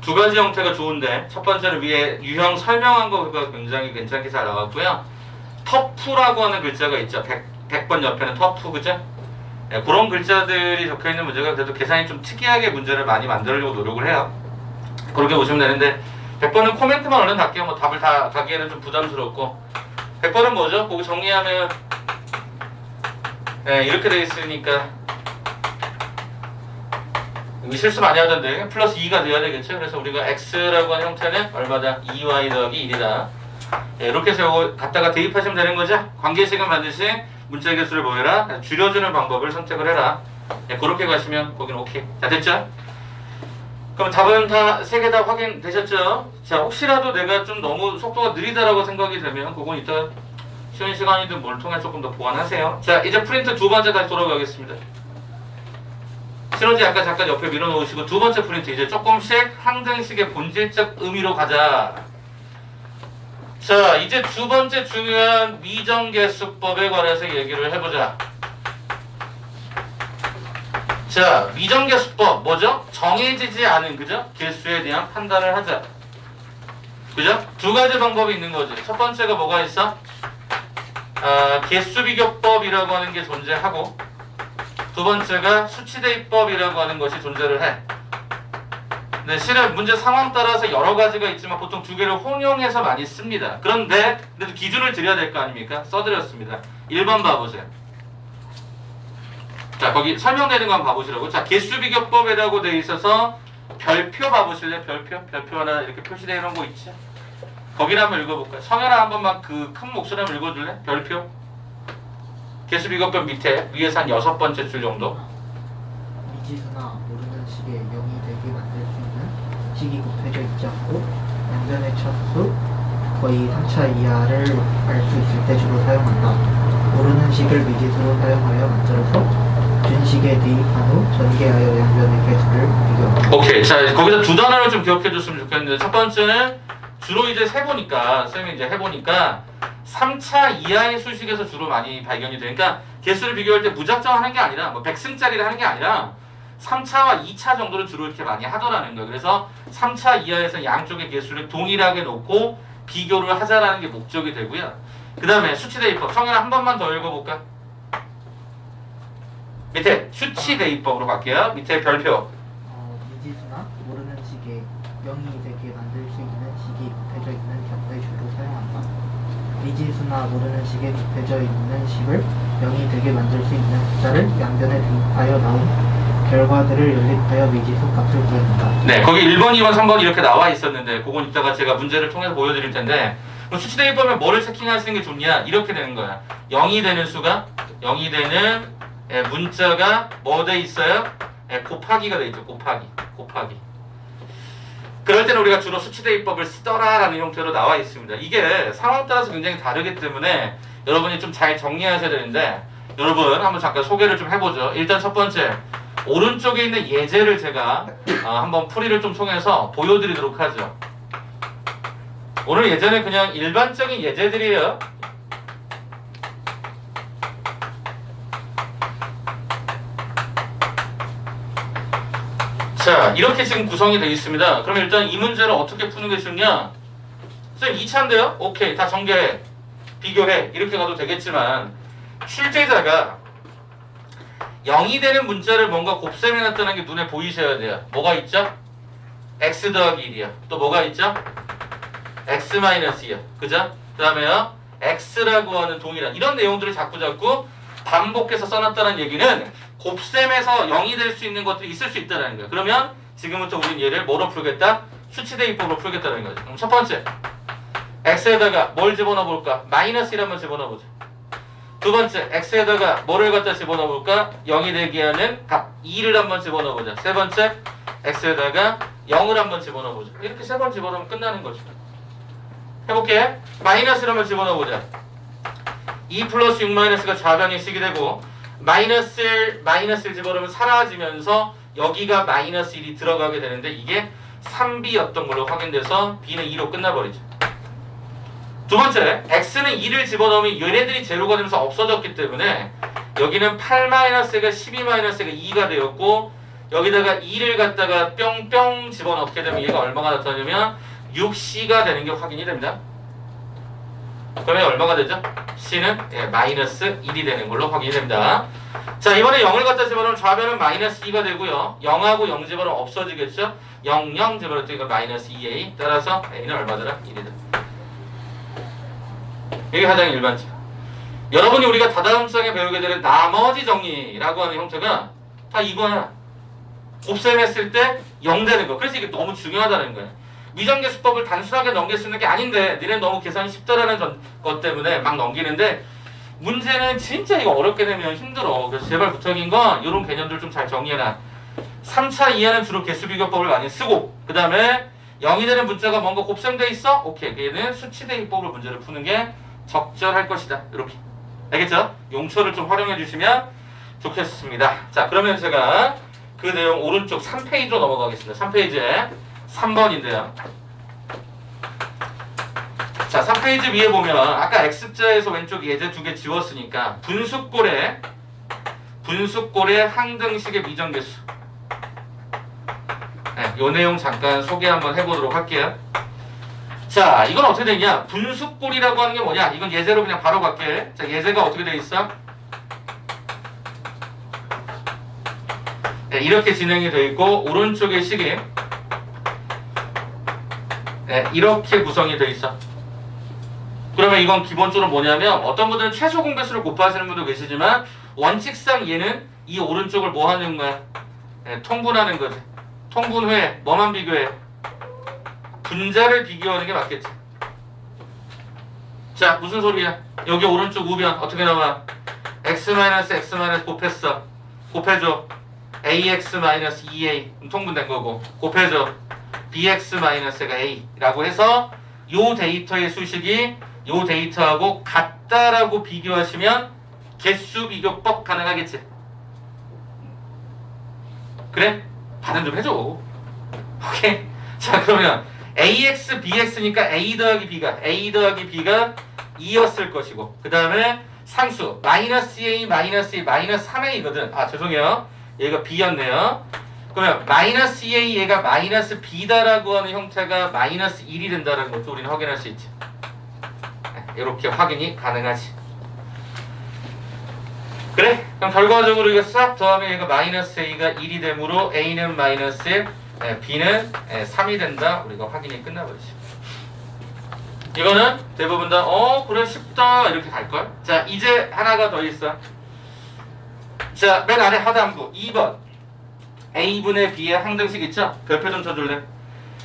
두 가지 형태가 좋은데, 첫 번째는 위에 유형 설명한 거가 굉장히 괜찮게 잘 나왔고요. 터프라고 하는 글자가 있죠. 100번 옆에는 터프, 그죠? 네, 그런 글자들이 적혀있는 문제가 그래도 계산이 좀 특이하게 문제를 많이 만들려고 노력을 해요. 그렇게 보시면 되는데, 100번은 코멘트만 얼른 갈게요. 뭐 답을 다 가기에는 좀 부담스럽고. 100번은 뭐죠? 그거 정리하면 네, 이렇게 돼 있으니까 여기 실수 많이 하던데 플러스 2가 돼야 되겠죠? 그래서 우리가 x라고 하는 형태는 얼마다? 2y 더하기 1이다. 네, 이렇게 해서 이거 갖다가 대입하시면 되는 거죠? 관계식은 반드시 문자 개수를 뭐 해라? 줄여주는 방법을 선택을 해라. 네, 그렇게 가시면 거기는 오케이. 자, 됐죠? 그럼 답은 다 3개 다 확인되셨죠? 자, 혹시라도 내가 좀 너무 속도가 느리다라고 생각이 되면 그건 이따 쉬는 시간이든 뭘 통해 조금 더 보완하세요. 자, 이제 프린트 두 번째 다시 돌아가겠습니다. 시너지 아까 잠깐 옆에 밀어놓으시고 두 번째 프린트 이제 조금씩 항등식의 본질적 의미로 가자. 자, 이제 두 번째 중요한 미정계수법에 관해서 얘기를 해보자. 자, 미정계수법 뭐죠? 정해지지 않은, 그죠? 개수에 대한 판단을 하자. 그죠? 두 가지 방법이 있는 거지. 첫 번째가 뭐가 있어? 개수비교법이라고 하는 게 존재하고, 두 번째가 수치대입법이라고 하는 것이 존재를 해. 근데 실은 문제 상황 따라서 여러 가지가 있지만 보통 두 개를 혼용해서 많이 씁니다. 그런데 그래도 기준을 드려야 될 거 아닙니까? 써드렸습니다. 1번 봐보세요. 자, 거기 설명되는 거 한번 봐보시라고. 자, 개수비교법이라고 돼 있어서 별표 봐보실래요? 별표 하나 이렇게 표시되어 있는 거 있죠? 거기를 한번 읽어볼까요? 성현아 한 번만 그 큰 목소리 한번 읽어줄래? 별표. 개수비교법 밑에 위에서 한 6번째 줄 정도. 미지수나 모르는 식의 0이 되게 만들 수 있는 식이 곱해져 있지 않고 양변의 차수 거의 3차 이하를 알 수 있을 때 주로 사용한다. 모르는 식을 미지수로 사용하여 만들어서 준식에 대입한 후 전개하여 양변의 개수를 비교한다. 오케이. 자, 거기서 두 단어를 좀 기억해 줬으면 좋겠는데, 첫 번째는 주로 이제 세보니까, 쌤이 이제 해보니까 3차 이하의 수식에서 주로 많이 발견이 되니까 개수를 비교할 때 무작정 하는 게 아니라 뭐 100승짜리를 하는 게 아니라 3차와 2차 정도를 주로 이렇게 많이 하더라는 거예요. 그래서 3차 이하에서 양쪽의 개수를 동일하게 놓고 비교를 하자라는 게 목적이 되고요. 그 다음에 수치대입법. 성현아 한 번만 더 읽어볼까? 밑에 수치대입법으로 갈게요. 밑에 별표. 미지수나 모르는 식의 0이 되게 만들 수 있는 식이 곱해져 있는 경우에 주로 사용한다. 미지수나 모르는 식에 곱해져 있는 식을 0이 되게 만들 수 있는 숫자를 양변에 대입하여 나온 결과들을 연립하여 미지수 값을 구한다. 네, 거기 1번, 2번, 3번 이렇게 나와 있었는데 그건 이따가 제가 문제를 통해서 보여드릴 텐데, 수치대입법에 뭐를 체킹하시는 게 좋냐? 이렇게 되는 거야. 0이 되는 수가, 0이 되는 문자가 뭐 돼 있어요? 곱하기가 돼 있죠. 곱하기. 그럴 때는 우리가 주로 수치대입법을 쓰더라라는 형태로 나와 있습니다. 이게 상황 따라서 굉장히 다르기 때문에 여러분이 좀 잘 정리하셔야 되는데, 여러분 한번 잠깐 소개를 좀 해보죠. 일단 첫 번째, 오른쪽에 있는 예제를 제가 한번 풀이를 좀 통해서 보여드리도록 하죠. 오늘 예제는 그냥 일반적인 예제들이에요. 자, 이렇게 지금 구성이 되어 있습니다. 그럼 일단 이 문제를 어떻게 푸는 게 좋냐? 선생님 2차인데요? 오케이, 다 전개해, 비교해, 이렇게 가도 되겠지만 출제자가 0이 되는 문자를 뭔가 곱셈해놨다는 게 눈에 보이셔야 돼요. 뭐가 있죠? x 더하기 1이요. 또 뭐가 있죠? x 마이너스 2요. 그죠? 그 다음에요, x라고 하는 동일한 이런 내용들을 자꾸 반복해서 써놨다는 얘기는 곱셈에서 0이 될 수 있는 것들이 있을 수 있다는 거예요. 그러면 지금부터 우린 얘를 뭐로 풀겠다? 수치대입법으로 풀겠다는 거죠. 그럼 첫 번째, x에다가 뭘 집어넣어 볼까? 마이너스 1 한번 집어넣어 보자. 두 번째, x에다가 뭐를 갖다 집어넣어 볼까? 0이 되게 하는 값 2를 한번 집어넣어 보자. 세 번째, x에다가 0을 한번 집어넣어 보자. 이렇게 세 번 집어넣으면 끝나는 거죠. 해볼게. 마이너스를 한번 집어넣어 보자. 2 플러스 6 마이너스가 좌변인식이 되고, 마이너스를 집어넣으면 사라지면서 여기가 마이너스 1이 들어가게 되는데, 이게 3b였던 걸로 확인돼서 b는 2로 끝나버리죠. 두 번째, x는 2를 집어넣으면 얘네들이 제로가 되면서 없어졌기 때문에 여기는 8-가 12-가 2가 되었고 여기다가 2를 갖다가 뿅뿅 집어넣게 되면 얘가 얼마가 나타나냐면 6c가 되는 게 확인이 됩니다. 그러면 얼마가 되죠? c는 마이너스 1이 되는 걸로 확인이 됩니다. 자, 이번에 0을 갖다 집어넣으면 좌변은 마이너스 2가 되고요. 0하고 0 집어넣으면 없어지겠죠? 0, 0 집어넣으니까 마이너스 2a. 따라서 a는 얼마더라? 1이다. 이게 가장 일반적. 여러분이 우리가 다다음 시간에 배우게 되는 나머지 정리라고 하는 형태가 다 이거야. 곱셈했을 때 0 되는 거. 그래서 이게 너무 중요하다는 거야. 미정계수법을 단순하게 넘길 수 있는 게 아닌데 니네 너무 계산이 쉽다라는 것 때문에 막 넘기는데 문제는 진짜 이거 어렵게 되면 힘들어. 그래서 제발 부탁인 건 이런 개념들 좀 잘 정리해놔. 3차 이하는 주로 개수비교법을 많이 쓰고 그 다음에 0이 되는 문자가 뭔가 곱셈돼 있어? 오케이. 얘는 수치대입법으로 문제를 푸는 게 적절할 것이다. 이렇게. 알겠죠? 용처를 좀 활용해 주시면 좋겠습니다. 자, 그러면 제가 그 내용 오른쪽 3페이지로 넘어가겠습니다. 3페이지에 3번인데요. 자, 3페이지 위에 보면 아까 X자에서 왼쪽 예제 두 개 지웠으니까 분수꼴의 항등식의 미정계수. 네, 요 내용 잠깐 소개 한번 해보도록 할게요. 자, 이건 어떻게 되냐? 분수꼴이라고 하는 게 뭐냐? 이건 예제로 그냥 바로 갈게. 자, 예제가 어떻게 돼 있어? 네, 이렇게 진행이 돼 있고 오른쪽의 식이 네, 이렇게 구성이 돼 있어. 그러면 이건 기본적으로 뭐냐면 어떤 분들은 최소 공배수를 곱하시는 분도 계시지만 원칙상 얘는 이 오른쪽을 뭐 하는 거야? 네, 통분하는 거지. 통분 후에 뭐만 비교해? 분자를 비교하는 게 맞겠지. 자, 무슨 소리야? 여기 오른쪽 우변 어떻게 나와? x-x- 곱했어. 곱해줘. ax-2a 통분된 거고 곱해줘. bx-가 a라고 해서 요 데이터의 수식이 요 데이터하고 같다라고 비교하시면 개수 비교법 가능하겠지. 그래? 반응 좀 해줘. 오케이. 자, 그러면 ax, bx니까 a 더하기 b가 2였을 것이고 그 다음에 상수 마이너스 a, 마이너스 3a거든. 아, 죄송해요. 얘가 b였네요. 그러면 마이너스 2a 얘가 마이너스 b다라고 하는 형태가 마이너스 1이 된다는 것도 우리는 확인할 수 있지. 이렇게 확인이 가능하지. 그래? 그럼 결과적으로 이거 싹 더하면 얘가 마이너스 a가 1이 되므로 a는 마이너스 1, b는 3이 된다. 우리가 확인이 끝나버리지. 이거는 대부분 다 그래 쉽다 이렇게 갈걸. 자, 이제 하나가 더 있어. 자, 맨 아래 하단부 2번 a분의 b의 항등식 있죠? 별표 좀 쳐줄래?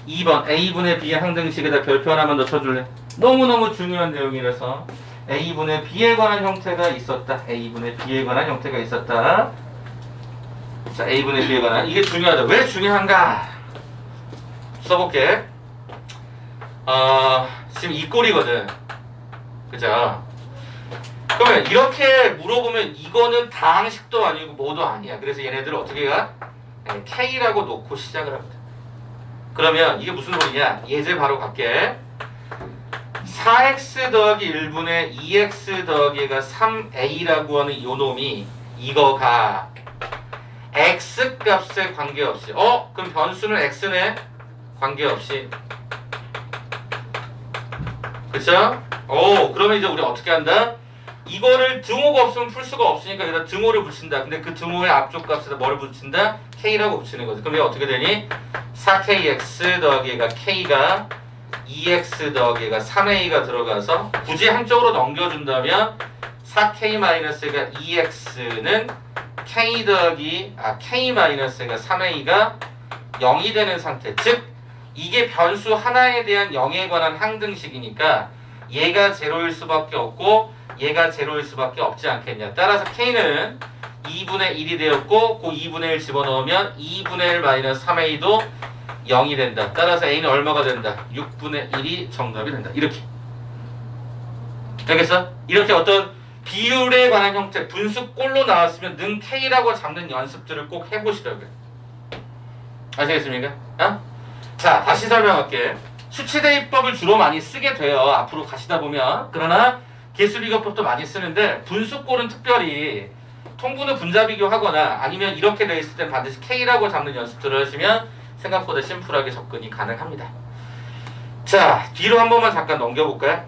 2번 a분의 b의 항등식에다 별표 하나만 더 쳐줄래? 너무너무 중요한 내용이라서 a분의 b에 관한 형태가 있었다. a분의 b에 관한 형태가 있었다. 자, a분의 b에 관한 이게 중요하다. 왜 중요한가? 써볼게. 지금 이 꼴이거든. 그죠? 그러면 이렇게 물어보면 이거는 다항식도 아니고 뭐도 아니야. 그래서 얘네들을 어떻게 가? K라고 놓고 시작을 합니다. 그러면 이게 무슨 소리냐? 예제 바로 갈게. 4x 더하기 1분의 2x 더하기가 3a라고 하는 요 놈이 이거가 x 값에 관계없이 그럼 변수는 x네? 관계없이. 그쵸? 그러면 이제 우리 어떻게 한다? 이거를 등호가 없으면 풀 수가 없으니까 여기다 등호를 붙인다. 근데 그 등호의 앞쪽 값에다 뭐를 붙인다? K라고 붙이는 거지. 그럼 이게 어떻게 되니? 4KX 더하기가 K가 2X 더하기가 3A가 들어가서 굳이 한쪽으로 넘겨준다면 4K-가 2X는 K 더하기 K-가 3A가 0이 되는 상태. 즉 이게 변수 하나에 대한 0에 관한 항등식이니까 얘가 제로일 수밖에 없고 얘가 제로일 수밖에 없지 않겠냐. 따라서 K는 2분의 1이 되었고 그 2분의 1 집어넣으면 2분의 1 마이너스 3A도 0이 된다. 따라서 A는 얼마가 된다? 6분의 1이 정답이 된다. 이렇게. 알겠어? 이렇게 어떤 비율에 관한 형태 분수꼴로 나왔으면 는 K라고 잡는 연습들을 꼭 해보시라고요. 아시겠습니까? 자, 다시 설명할게. 수치대입법을 주로 많이 쓰게 돼요. 앞으로 가시다 보면. 그러나 개수비교법도 많이 쓰는데 분수꼴은 특별히 통분을 분자 비교하거나 아니면 이렇게 돼 있을 때 반드시 K라고 잡는 연습들을 하시면 생각보다 심플하게 접근이 가능합니다. 자, 뒤로 한 번만 잠깐 넘겨볼까요?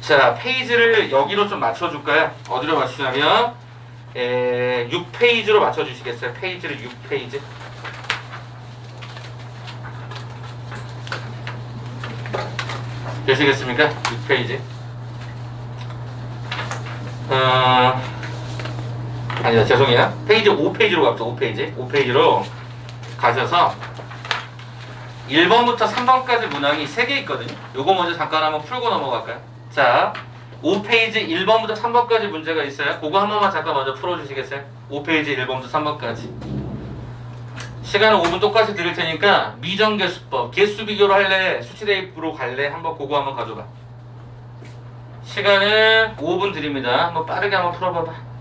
자, 페이지를 여기로 좀 맞춰줄까요? 어디로 맞추냐면 6페이지로 맞춰주시겠어요? 페이지를 6페이지. 되시겠습니까? 6페이지. 아니다, 죄송해요. 페이지 5페이지로 갑시다. 5페이지. 5페이지로 가셔서 1번부터 3번까지 문항이 3개 있거든요. 요거 먼저 잠깐 한번 풀고 넘어갈까요? 자, 5페이지 1번부터 3번까지 문제가 있어요. 그거 한 번만 잠깐 먼저 풀어주시겠어요? 5페이지 1번부터 3번까지. 시간은 5분 똑같이 드릴 테니까 미정개수법, 개수 비교로 할래? 수치대입으로 갈래? 한번 그거 한번 가져봐. 시간은 5분 드립니다. 한번 빠르게 한번 풀어봐봐.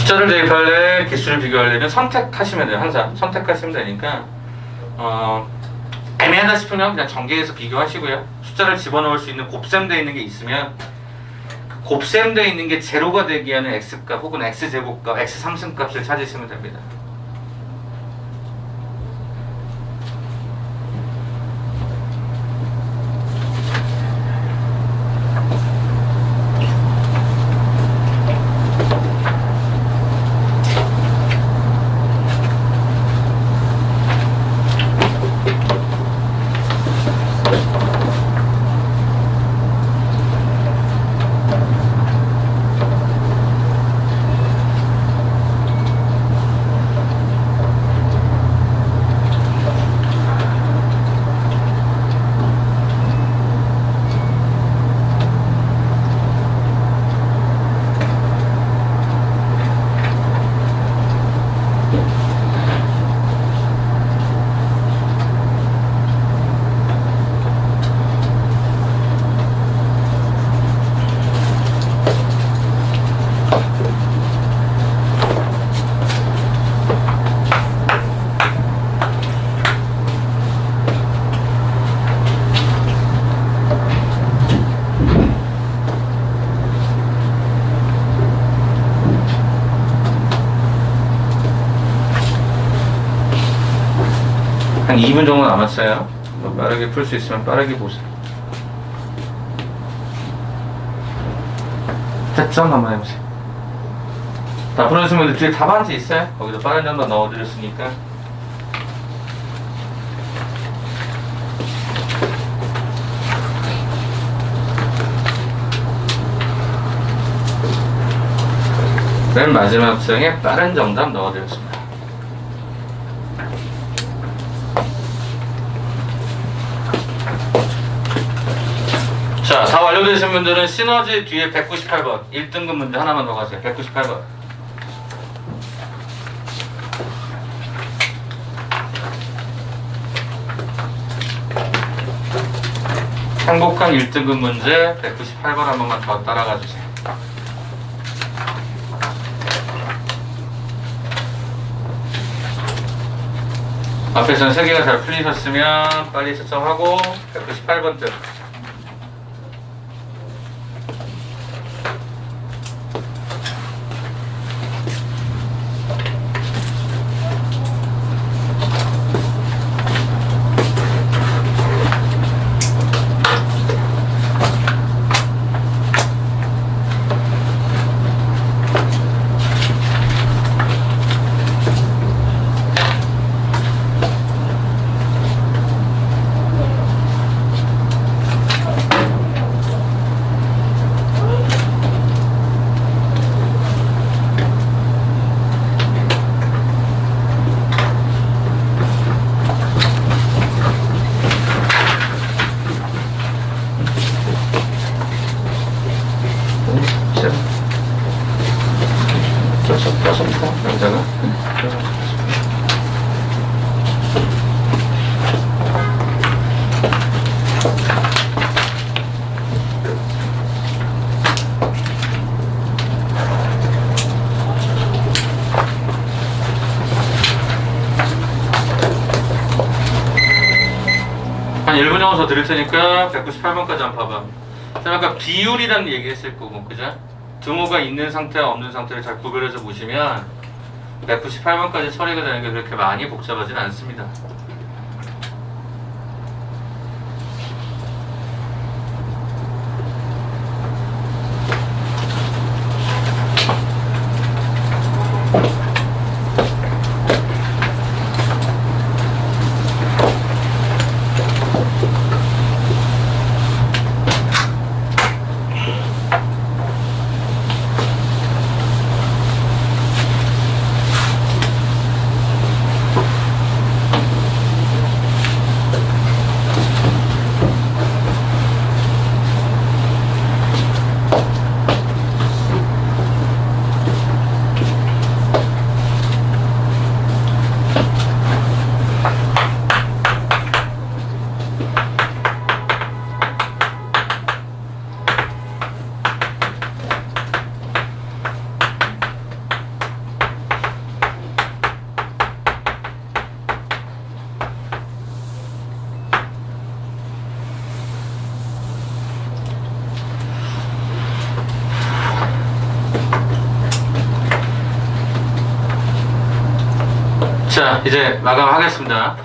숫자를 대입할래, 개수를 비교하려면 선택하시면 돼요. 항상 선택하시면 되니까 애매하다 싶으면 그냥 전개해서 비교하시고요. 숫자를 집어넣을 수 있는 곱셈되어 있는 게 있으면 그 곱셈되어 있는 게 제로가 되게 하는 x값 혹은 x제곱값, x3승값을 찾으시면 됩니다. 한 2분 정도 남았어요. 빠르게 풀 수 있으면 빠르게 보세요. 채점 한번 해보세요. 다 풀어주신 분들 뒤에 답안지 있어요? 거기도 빠른 점만 넣어드렸으니까. 맨 마지막 수행에 빠른 정답 넣어드렸습니다. 자, 다 완료되신 분들은 시너지 뒤에 198번 1등급 문제 하나만 더 가세요. 198번. 행복한 1등급 문제 198번 한 번만 더 따라가 주세요. 앞에서는 3개가 잘 풀리셨으면 빨리 채점하고 198번 쯤. 셋. 여섯, 여자가. 한 1분 정도 더 드릴 테니까 198번까지 한번 봐봐. 제가 아까 비율이라는 얘기 했을 거고, 그죠? 등호가 있는 상태와 없는 상태를 잘 구별해서 보시면 198번까지 처리가 되는 게 그렇게 많이 복잡하진 않습니다. 자, 이제 마감하겠습니다.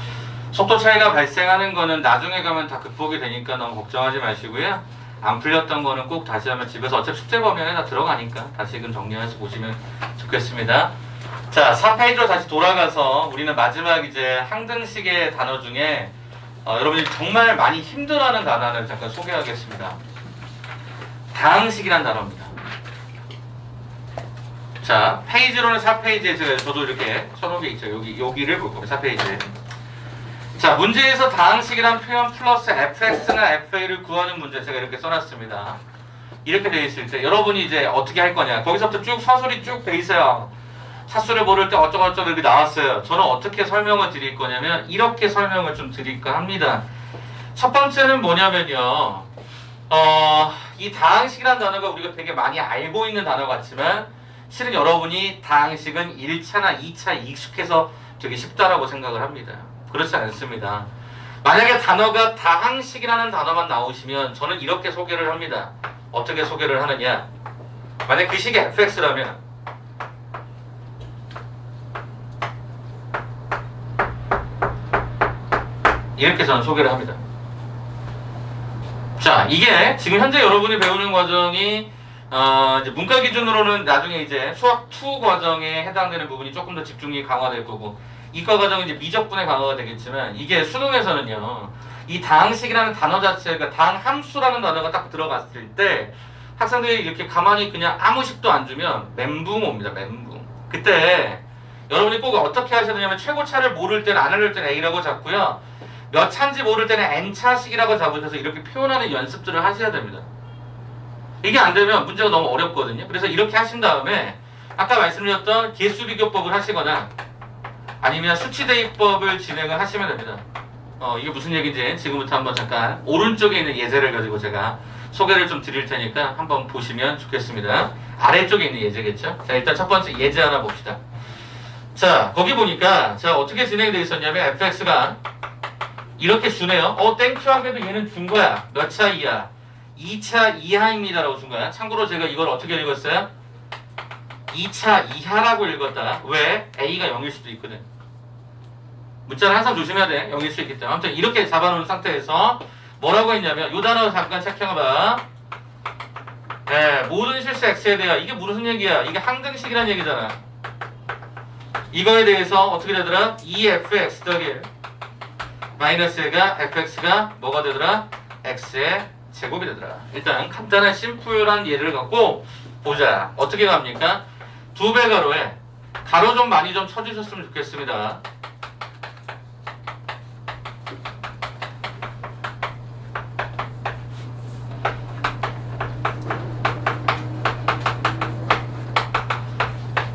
속도 차이가 발생하는 거는 나중에 가면 다 극복이 되니까 너무 걱정하지 마시고요. 안 풀렸던 거는 꼭 다시 하면 집에서 어차피 숙제 범위에 다 들어가니까 다시금 정리해서 보시면 좋겠습니다. 자, 4페이지로 다시 돌아가서 우리는 마지막 이제 항등식의 단어 중에 여러분이 정말 많이 힘들어하는 단어를 잠깐 소개하겠습니다. 다항식이란 단어입니다. 자, 페이지로는 4페이지에 저도 이렇게 쳐놓은 게 있죠. 여기를 볼 겁니다. 4페이지에. 자, 문제에서 다항식이란 표현 플러스 fx나 fa를 구하는 문제 제가 이렇게 써놨습니다. 이렇게 되어 있을 때 여러분이 이제 어떻게 할 거냐. 거기서부터 쭉 서술이 쭉 돼 있어요. 차수를 모를 때 어쩌고저쩌고 이렇게 나왔어요. 저는 어떻게 설명을 드릴 거냐면 이렇게 설명을 좀 드릴까 합니다. 첫 번째는 뭐냐면요. 이 다항식이라는 단어가 우리가 되게 많이 알고 있는 단어 같지만 실은 여러분이 다항식은 1차나 2차 익숙해서 되게 쉽다라고 생각을 합니다. 그렇지 않습니다. 만약에 단어가 다항식이라는 단어만 나오시면 저는 이렇게 소개를 합니다. 어떻게 소개를 하느냐. 만약 그 식이 fx라면 이렇게 저는 소개를 합니다. 자, 이게 지금 현재 여러분이 배우는 과정이 이제 문과 기준으로는 나중에 이제 수학 2 과정에 해당되는 부분이 조금 더 집중이 강화될 거고 이과 과정은 이제 미적분에 강화가 되겠지만 이게 수능에서는요 이 다항식이라는 단어 자체가 다항함수라는 단어가 딱 들어갔을 때 학생들이 이렇게 가만히 그냥 아무 식도 안 주면 멘붕 옵니다. 멘붕. 그때 여러분이 꼭 어떻게 하셔야 되냐면 최고차를 모를 때는 안 알릴 때는 A라고 잡고요 몇 차인지 모를 때는 N차식이라고 잡으셔서 이렇게 표현하는 연습들을 하셔야 됩니다. 이게 안 되면 문제가 너무 어렵거든요. 그래서 이렇게 하신 다음에 아까 말씀드렸던 개수 비교법을 하시거나 아니면 수치 대입법을 진행을 하시면 됩니다. 이게 무슨 얘기인지 지금부터 한번 잠깐 오른쪽에 있는 예제를 가지고 제가 소개를 좀 드릴 테니까 한번 보시면 좋겠습니다. 아래쪽에 있는 예제겠죠? 자, 일단 첫 번째 예제 하나 봅시다. 자, 거기 보니까 자 어떻게 진행이 되어 있었냐면 fx가 이렇게 주네요. 땡큐하게도 얘는 준 거야. 몇 차 이하? 2차 이하입니다 라고 준 거야. 참고로 제가 이걸 어떻게 읽었어요? 2차 이하라고 읽었다. 왜? A가 0일 수도 있거든. 문자는 항상 조심해야 돼. 0일 수 있기 때문에. 아무튼 이렇게 잡아놓은 상태에서 뭐라고 했냐면 이 단어 잠깐 체크해봐. 네, 모든 실수 x에 대하여 이게 무슨 얘기야? 이게 항등식이란 얘기잖아. 이거에 대해서 어떻게 되더라? 2fx 더하기 마이너스 1가 fx가 뭐가 되더라? x의 제곱이 되더라. 일단 간단한 심플한 예를 갖고 보자. 어떻게 갑니까? 2배 가로에 가로 좀 많이 좀 쳐주셨으면 좋겠습니다.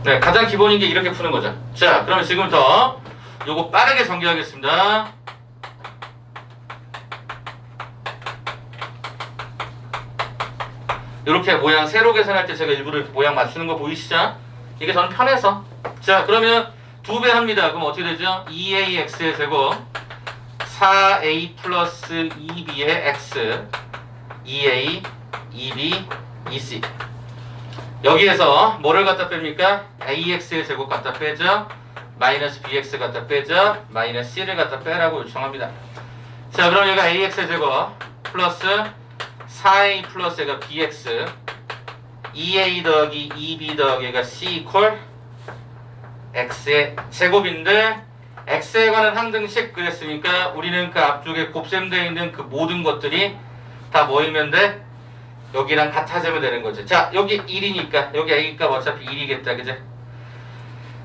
네, 가장 기본인 게 이렇게 푸는 거죠. 자, 그러면 지금부터 요거 빠르게 전개하겠습니다. 이렇게 모양 세로 계산할 때 제가 일부러 이렇게 모양 맞추는 거 보이시죠? 이게 저는 편해서. 자, 그러면 2배 합니다. 그럼 어떻게 되죠? 2ax의 제곱 4a 플러스 2b의 x 2a, 2b, 2c. 여기에서 뭐를 갖다 뺍니까? ax의 제곱 갖다 빼죠. 마이너스 bx 갖다 빼죠. 마이너스 c를 갖다 빼라고 요청합니다. 자, 그럼 여기가 ax의 제곱 플러스 4a 플러스 얘가 bx 2a 더하기 2b 더하기 얘가 c 이퀄 x의 제곱인데 x에 관한 항등식 그랬으니까 우리는 그 앞쪽에 곱셈되어 있는 그 모든 것들이 다 뭐이면 돼? 여기랑 같아지면 되는 거죠. 자, 여기 1이니까 여기 a 값 어차피 1이겠다. 그죠?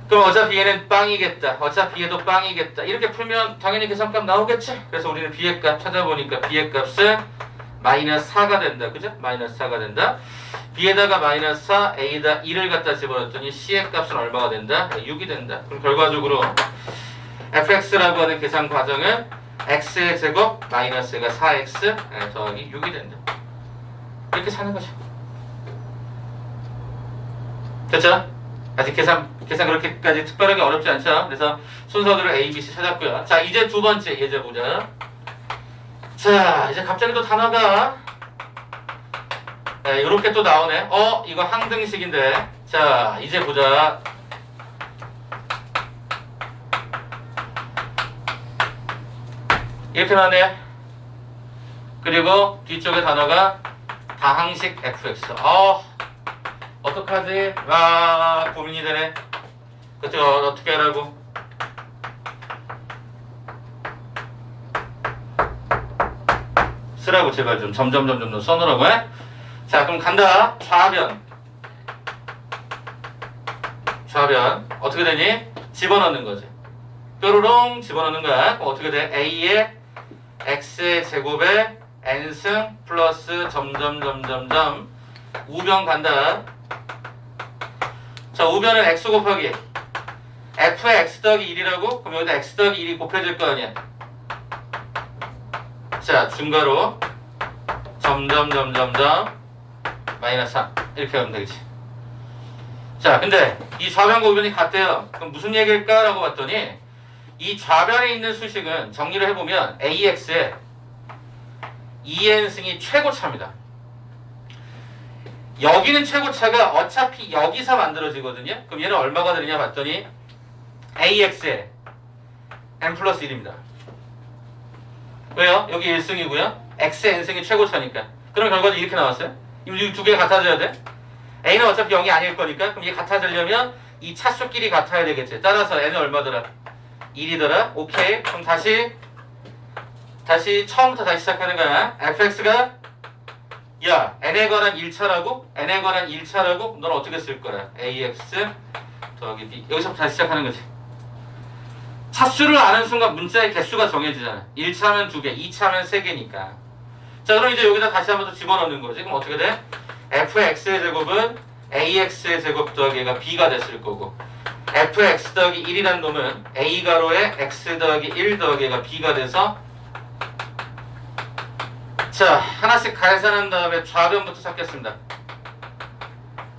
그럼 어차피 얘는 빵이겠다. 어차피 얘도 빵이겠다. 이렇게 풀면 당연히 계산값 나오겠지? 그래서 우리는 b의 값 찾아보니까 b의 값은 마이너스 4가 된다. 그죠? 마이너스 4가 된다. b에다가 마이너스 4, a에다 1을 갖다 집어넣었더니 c의 값은 얼마가 된다? 6이 된다. 그럼 결과적으로 fx라고 하는 계산 과정은 x의 제곱 마이너스가 4x 더하기 6이 된다. 이렇게 사는 거죠. 됐죠? 아직 계산 그렇게까지 특별하게 어렵지 않죠? 그래서 순서대로 A, B, C 찾았고요. 자, 이제 두 번째 예제 보자. 자, 이제 갑자기 또 단어가 이렇게 또 나오네. 이거 항등식인데. 자, 이제 보자. 이렇게 나오네. 그리고 뒤쪽에 단어가 다항식 fx. 어떡하지? 고민이 되네. 그쵸? 어떻게 하라고? 쓰라고 제발 좀 점점 써놓으라고 해? 자, 그럼 간다. 좌변 어떻게 되니? 집어넣는 거지. 뾰로롱 집어넣는 거야. 그럼 어떻게 돼? a의 x의 제곱에 n승 플러스 점점점점점 우변 간다. 자, 우변은 x 곱하기 f의 x 더하기 1이라고? 그럼 여기다 x 더하기 1이 곱해질 거 아니야. 자, 중괄호 점점점점점 마이너스 3 이렇게 하면 되겠지. 자, 근데 이 좌변과 우변이 같대요. 그럼 무슨 얘기일까? 라고 봤더니 이 좌변에 있는 수식은 정리를 해보면 ax의 2n승이 최고차입니다. 여기는 최고차가 어차피 여기서 만들어지거든요. 그럼 얘는 얼마가 되느냐 봤더니 ax의 n 플러스 1입니다. 왜요? 여기 1승이고요. x의 n승이 최고차니까. 그럼 결과는 이렇게 나왔어요. 이 두 개가 같아져야 돼. a는 어차피 0이 아닐 거니까. 그럼 이게 같아지려면 이 차수끼리 같아야 되겠지. 따라서 n은 얼마더라? 1이더라. 오케이. 그럼 다시 처음부터 다시 시작하는 거야. fx가 야, n에 관한 1차라고? n에 관한 1차라고? 넌 어떻게 쓸 거야? ax 더하기 b. 여기서부터 다시 시작하는 거지. 차수를 아는 순간 문자의 개수가 정해지잖아. 1차면 2개, 2차면 3개니까. 자, 그럼 이제 여기다 다시 한번 더 집어넣는 거지. 그럼 어떻게 돼? fx의 제곱은 ax의 제곱 더하기 얘가 b가 됐을 거고, fx 더하기 1이라는 놈은 a 가로에 x 더하기 1 더하기 얘가 b가 돼서, 자, 하나씩 계산한 다음에 좌변부터 찾겠습니다.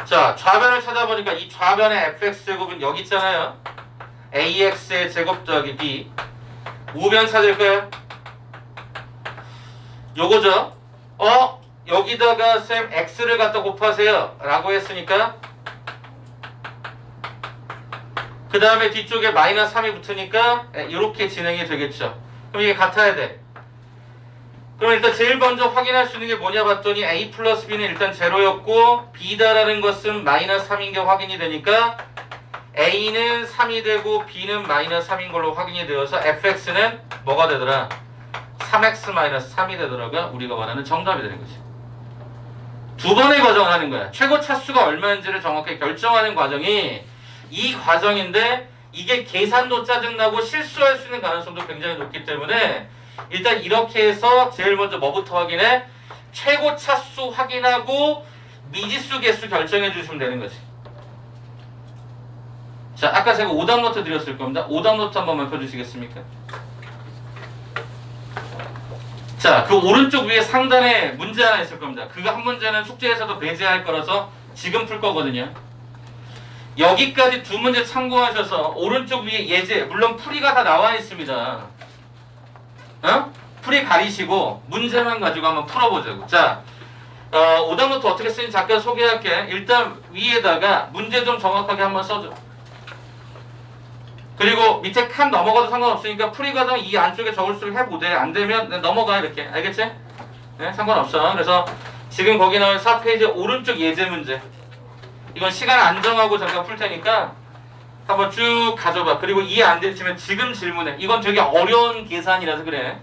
자, 좌변을 찾아보니까 이 좌변의 fx 제곱은 여기 있잖아요. ax의 제곱 더하기 b. 우변 찾을까요? 요거죠. 여기다가 쌤 x를 갖다 곱하세요 라고 했으니까 그 다음에 뒤쪽에 마이너스 3이 붙으니까 이렇게 진행이 되겠죠. 그럼 이게 같아야 돼. 그럼 일단 제일 먼저 확인할 수 있는 게 뭐냐 봤더니 a 플러스 b는 일단 제로였고 b다라는 것은 마이너스 3인 게 확인이 되니까 a는 3이 되고 b는 마이너스 3인 걸로 확인이 되어서 fx는 뭐가 되더라? 3x 마이너스 3이 되더라고요. 우리가 말하는 정답이 되는 거지. 두 번의 과정을 하는 거야. 최고 차수가 얼마인지를 정확하게 결정하는 과정이 이 과정인데, 이게 계산도 짜증나고 실수할 수 있는 가능성도 굉장히 높기 때문에 일단 이렇게 해서 제일 먼저 뭐부터 확인해? 최고 차수 확인하고 미지수 개수 결정해 주시면 되는 거지. 자, 아까 제가 오답 노트 드렸을 겁니다. 오답 노트 한 번만 펴주시겠습니까? 자, 그 오른쪽 위에 상단에 문제 하나 있을 겁니다. 그거 한 문제는 숙제에서도 배제할 거라서 지금 풀 거거든요. 여기까지 두 문제 참고하셔서 오른쪽 위에 예제, 물론 풀이가 다 나와 있습니다. 어? 풀이 가리시고 문제만 가지고 한번 풀어보자고. 자, 오답노트 어떻게 쓰는지 잠깐 소개할게. 일단 위에다가 문제 좀 정확하게 한번 써줘. 그리고 밑에 칸 넘어가도 상관없으니까 풀이 과정 이 안쪽에 적을수록 해보되 안 되면 그냥 넘어가 이렇게. 알겠지? 네, 상관없어. 그래서 지금 거기 나온 4페이지 오른쪽 예제 문제. 이건 시간 안 정하고 잠깐 풀 테니까 한번 쭉 가져봐. 그리고 이해 안 되시면 지금 질문해. 이건 되게 어려운 계산이라서 그래.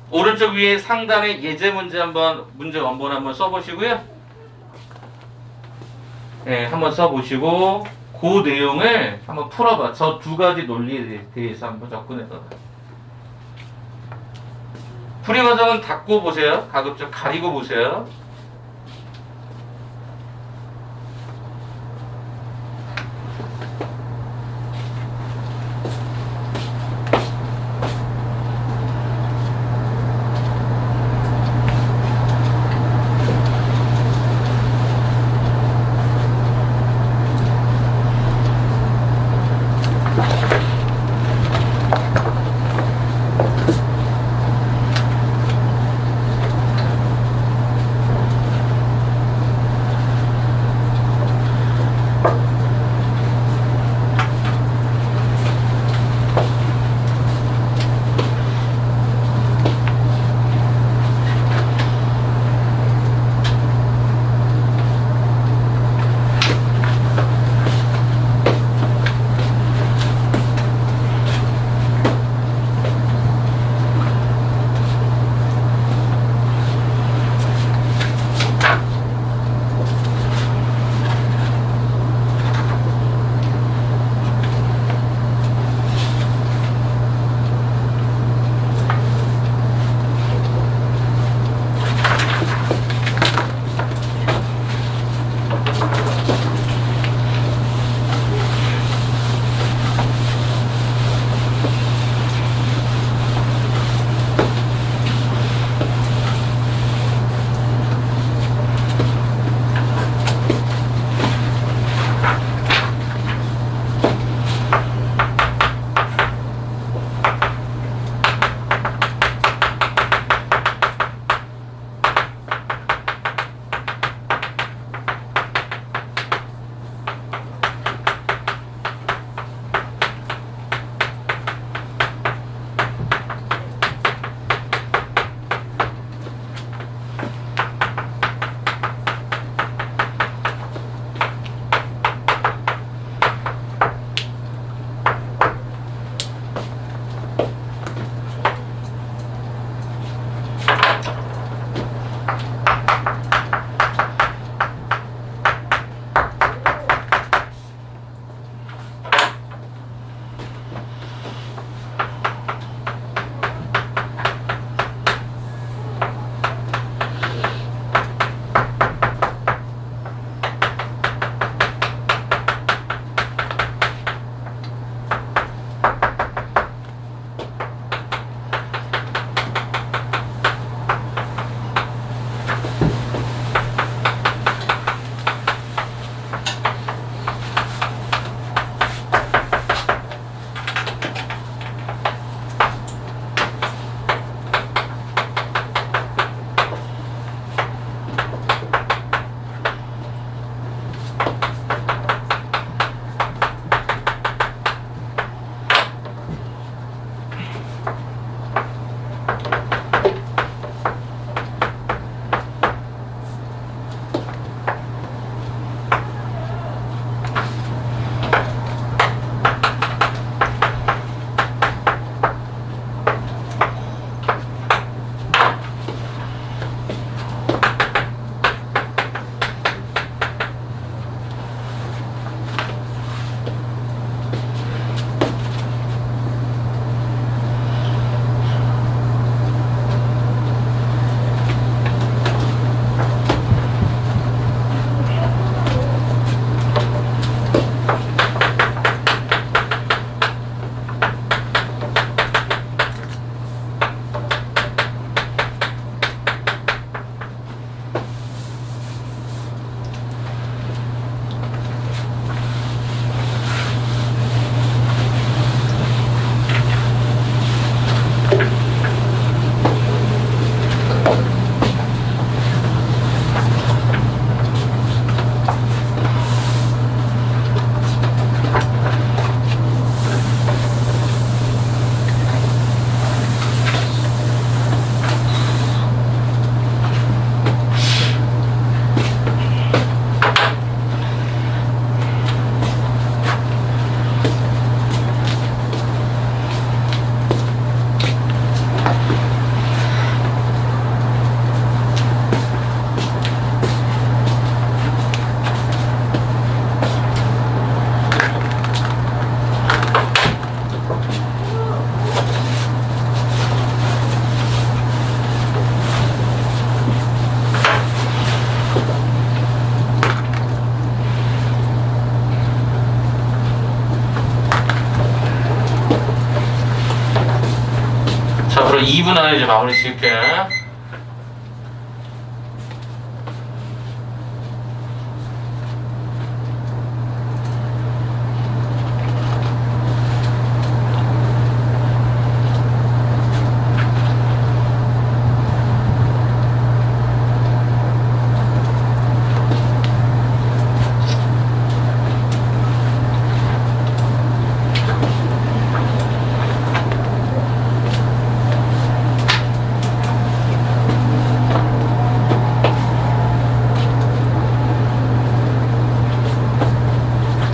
오른쪽 위에 상단에 예제 문제 한번 문제 원본 한번 써보시고요. 네, 한번 써보시고 그 내용을 한번 풀어봐. 저 두 가지 논리에 대해서 한번 접근해봐. 풀이 과정은 닫고 보세요. 가급적 가리고 보세요. 그럼 2분 안에 이제 마무리 지을게.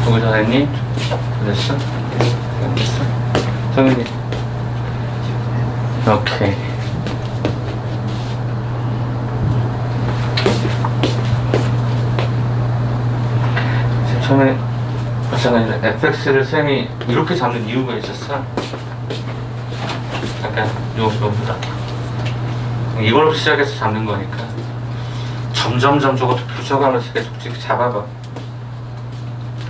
보고 잘했니? 됐어? 됐어? 정현이. 오케이. 지금 처음에 잠깐 fx를 쌤이 이렇게 잡는 이유가 있었어. 약간 요거보다 이걸로 시작해서 잡는 거니까 점점점 저것도 부셔가면서 계속 잡아봐.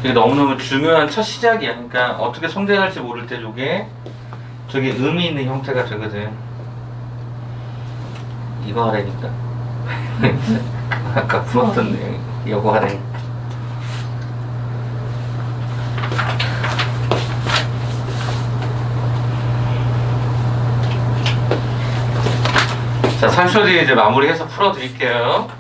이게 너무너무 중요한 첫 시작이야. 그러니까 어떻게 성대할지 모를 때 저게 의미 있는 형태가 되거든. 이거 하라니까. 아까 풀었던 내용 이거 하라니까. 자, 3초 뒤에 이제 마무리해서 풀어드릴게요.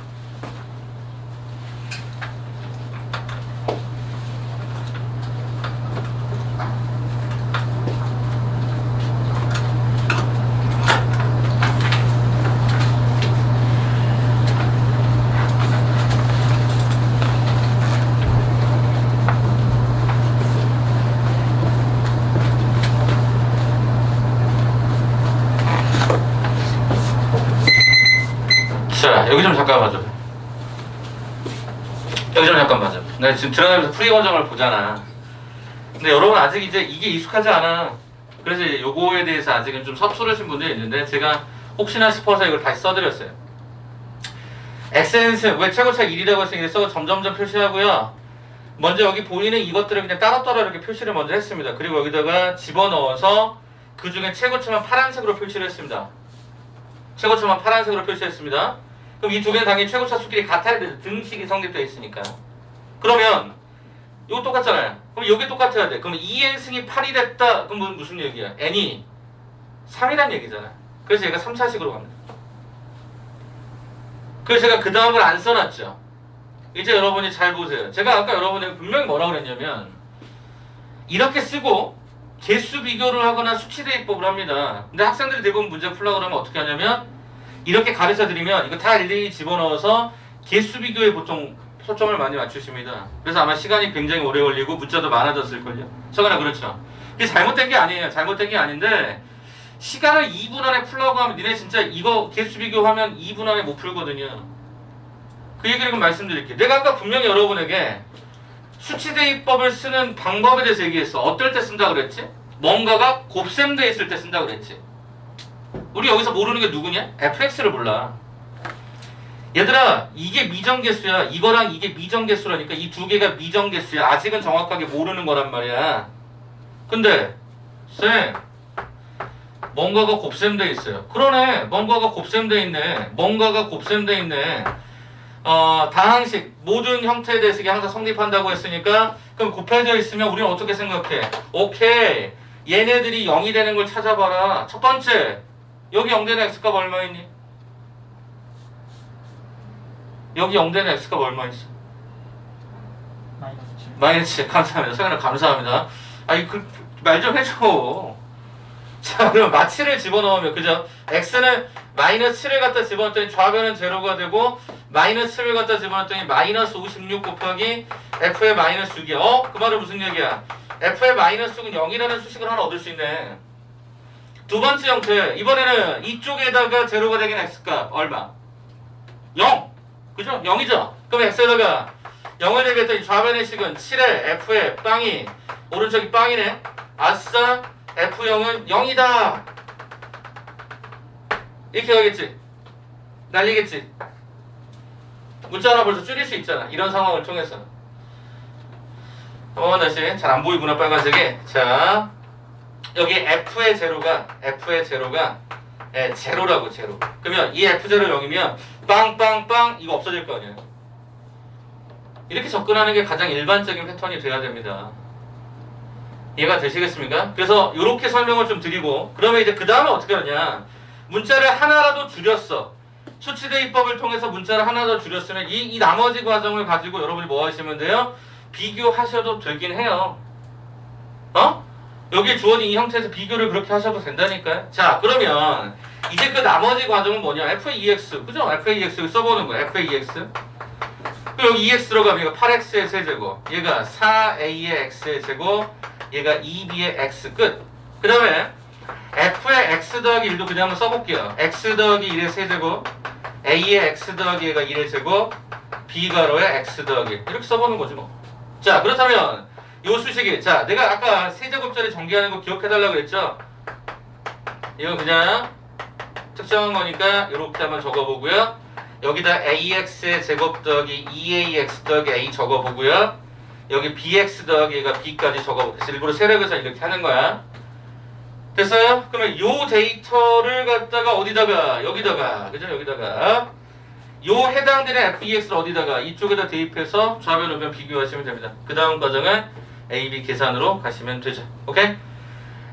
자, 여기 좀 잠깐 봐줘. 여기 좀 잠깐 봐줘. 내가 지금 들어가면서 프리 과정을 보잖아. 근데 여러분 아직 이제 이게 익숙하지 않아. 그래서 이제 요거에 대해서 아직은 좀 서투르신 분들이 있는데 제가 혹시나 싶어서 이걸 다시 써드렸어요. xn승 왜 최고차 1이라고 했으니까 점점점 표시하고요. 먼저 여기 보이는 이것들을 그냥 따로따로 이렇게 표시를 먼저 했습니다. 그리고 여기다가 집어넣어서 그 중에 최고차만 파란색으로 표시를 했습니다. 최고차만 파란색으로 표시했습니다. 그럼 이 두 개는 당연히 최고차 수끼리 같아야 돼. 등식이 성립되어 있으니까. 그러면 이거 똑같잖아요. 그럼 이게 똑같아야 돼. 그럼 2n승이 8이 됐다. 그럼 무슨 얘기야? n이 3이란 얘기잖아. 그래서 얘가 3, 4식으로 갑니다. 그래서 제가 그 다음을 안 써놨죠. 이제 여러분이 잘 보세요. 제가 아까 여러분에게 분명히 뭐라고 그랬냐면 이렇게 쓰고 개수 비교를 하거나 수치 대입법을 합니다. 근데 학생들이 대부분 문제 풀려고 그러면 어떻게 하냐면 이렇게 가르쳐 드리면 이거 다 일일이 집어넣어서 개수 비교에 보통 초점을 많이 맞추십니다. 그래서 아마 시간이 굉장히 오래 걸리고 문자도 많아졌을걸요. 저거나 그렇죠. 이게 잘못된 게 아니에요. 잘못된 게 아닌데 시간을 2분 안에 풀라고 하면 니네 진짜 이거 개수 비교하면 2분 안에 못 풀거든요. 그 얘기를 좀 말씀드릴게요. 내가 아까 분명히 여러분에게 수치 대입법을 쓰는 방법에 대해서 얘기했어. 어떨 때 쓴다고 그랬지? 뭔가가 곱셈돼 있을 때 쓴다고 그랬지. 우리 여기서 모르는 게 누구냐? fx를 몰라. 얘들아 이게 미정계수야. 이거랑 이게 미정계수라니까 이 두 개가 미정계수야. 아직은 정확하게 모르는 거란 말이야. 근데 쌤 뭔가가 곱셈돼 있어요. 그러네. 뭔가가 곱셈돼 있네. 뭔가가 곱셈돼 있네. 다항식 모든 형태에 대해서 이게 항상 성립한다고 했으니까 그럼 곱해져 있으면 우리는 어떻게 생각해? 오케이. 얘네들이 0이 되는 걸 찾아봐라. 첫 번째 여기 0 되는 x값 얼마 있니? 여기 0 되는 x값 얼마 있어? 마이너스 7. 감사합니다. 서연아 감사합니다. 아니 말 좀 해줘. 자 그럼 마치를 집어넣으면 그죠? x는 마이너스 7을 갖다 집어넣었더니 좌변은 제로가 되고 마이너스 7을 갖다 집어넣었더니 마이너스 56 곱하기 f의 마이너스 6이야. 그 말은 무슨 얘기야? f의 마이너스 6은 0이라는 수식을 하나 얻을 수 있네. 두 번째 형태 이번에는 이쪽에다가 제로가 되긴 x값 얼마? 0. 그죠? 0이죠? 그럼 x에다가 0을 대비했더니 좌변의 식은 7에 f의 빵이 오른쪽이 빵이네. 아싸 f0은 0이다. 이렇게 하겠지? 날리겠지? 문자 하나 벌써 줄일 수 있잖아. 이런 상황을 통해서. 한번 다시. 잘 안 보이구나 빨간색이. 자 여기 f의 제로가 예, 제로라고 제로. 그러면 이 F0 0이면 빵빵빵 이거 없어질 거 아니에요. 이렇게 접근하는 게 가장 일반적인 패턴이 돼야 됩니다. 이해가 되시겠습니까? 그래서 이렇게 설명을 좀 드리고 그러면 이제 그 다음에 어떻게 하느냐. 문자를 하나라도 줄였어. 수치대입법을 통해서 문자를 하나 더 줄였으면 이 나머지 과정을 가지고 여러분이 뭐 하시면 돼요? 비교하셔도 되긴 해요. 여기 주어진 이 형태에서 비교를 그렇게 하셔도 된다니까요. 자, 그러면 이제 그 나머지 과정은 뭐냐? FAEX, 그죠? FAEX 써보는 거야. FAEX. 그리고 여기 EX 들어가면 얘가 8X의 세제곱, 얘가 4A의 X의 제곱, 얘가 2B의 X 끝. 그 다음에 F의 X 더하기 1도 그냥 한번 써볼게요. X 더하기 1의 세제곱, A의 X 더하기 얘가 1의 제곱, B가로의 X 더하기 이렇게 써보는 거지 뭐. 자, 그렇다면 요 수식이, 자, 내가 아까 세제곱자리 전개하는 거 기억해달라고 그랬죠? 이거 그냥 특정한 거니까 이렇게 한번 적어보고요. 여기다 AX의 제곱 더하기 2AX 더하기 A 적어보고요. 여기 BX 더하기 얘가 B까지 적어보고 일부러 세력에서 이렇게 하는 거야. 됐어요? 그러면 요 데이터를 갖다가 어디다가 여기다가 그죠? 여기다가 요 해당되는 FEX를 어디다가 이쪽에다 대입해서 좌변 우변 비교하시면 됩니다. 그 다음 과정은 A, B 계산으로 가시면 되죠. 오케이?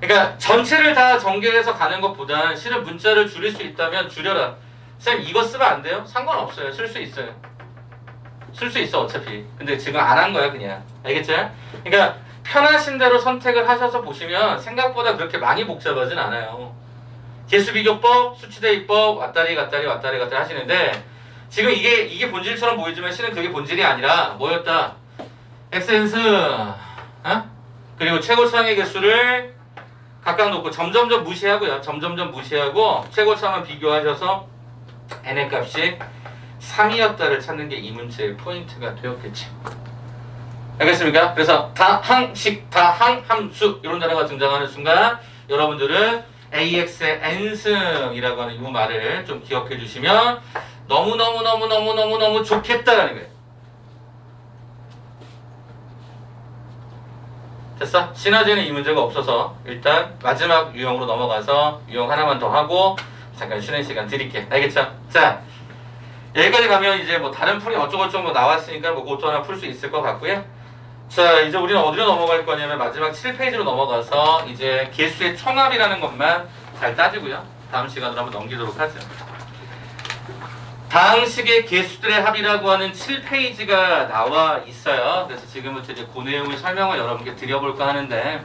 그러니까 전체를 다 전개해서 가는 것보다 실은 문자를 줄일 수 있다면 줄여라. 쌤 이거 쓰면 안 돼요? 상관없어요. 쓸 수 있어요. 쓸 수 있어 어차피. 근데 지금 안 한 거야 그냥. 알겠죠? 그러니까 편하신 대로 선택을 하셔서 보시면 생각보다 그렇게 많이 복잡하진 않아요. 개수비교법, 수치대입법 왔다리 갔다리 왔다리 갔다리 하시는데 지금 이게 본질처럼 보이지만 실은 그게 본질이 아니라 뭐였다? xns 그리고 최고차항의 개수를 각각 놓고 점점점 무시하고요. 점점점 무시하고 최고차항을 비교하셔서 n의 값이 3이었다를 찾는 게 이 문제의 포인트가 되었겠지. 알겠습니까? 그래서 다항식, 다항함수 이런 단어가 등장하는 순간 여러분들은 AX의 n승이라고 하는 이 말을 좀 기억해 주시면 너무너무 좋겠다라는 거예요. 됐어? 시너지는 이 문제가 없어서 일단 마지막 유형으로 넘어가서 유형 하나만 더 하고 잠깐 쉬는 시간 드릴게. 알겠죠? 자, 여기까지 가면 이제 뭐 다른 풀이 어쩌고저쩌고 나왔으니까 뭐 그것도 하나 풀 수 있을 것 같고요. 자, 이제 우리는 어디로 넘어갈 거냐면 마지막 7페이지로 넘어가서 이제 개수의 총합이라는 것만 잘 따지고요. 다음 시간으로 한번 넘기도록 하죠. 다항식의 개수들의 합이라고 하는 7페이지가 나와 있어요. 그래서 지금부터 이제 그 내용의 설명을 여러분께 드려볼까 하는데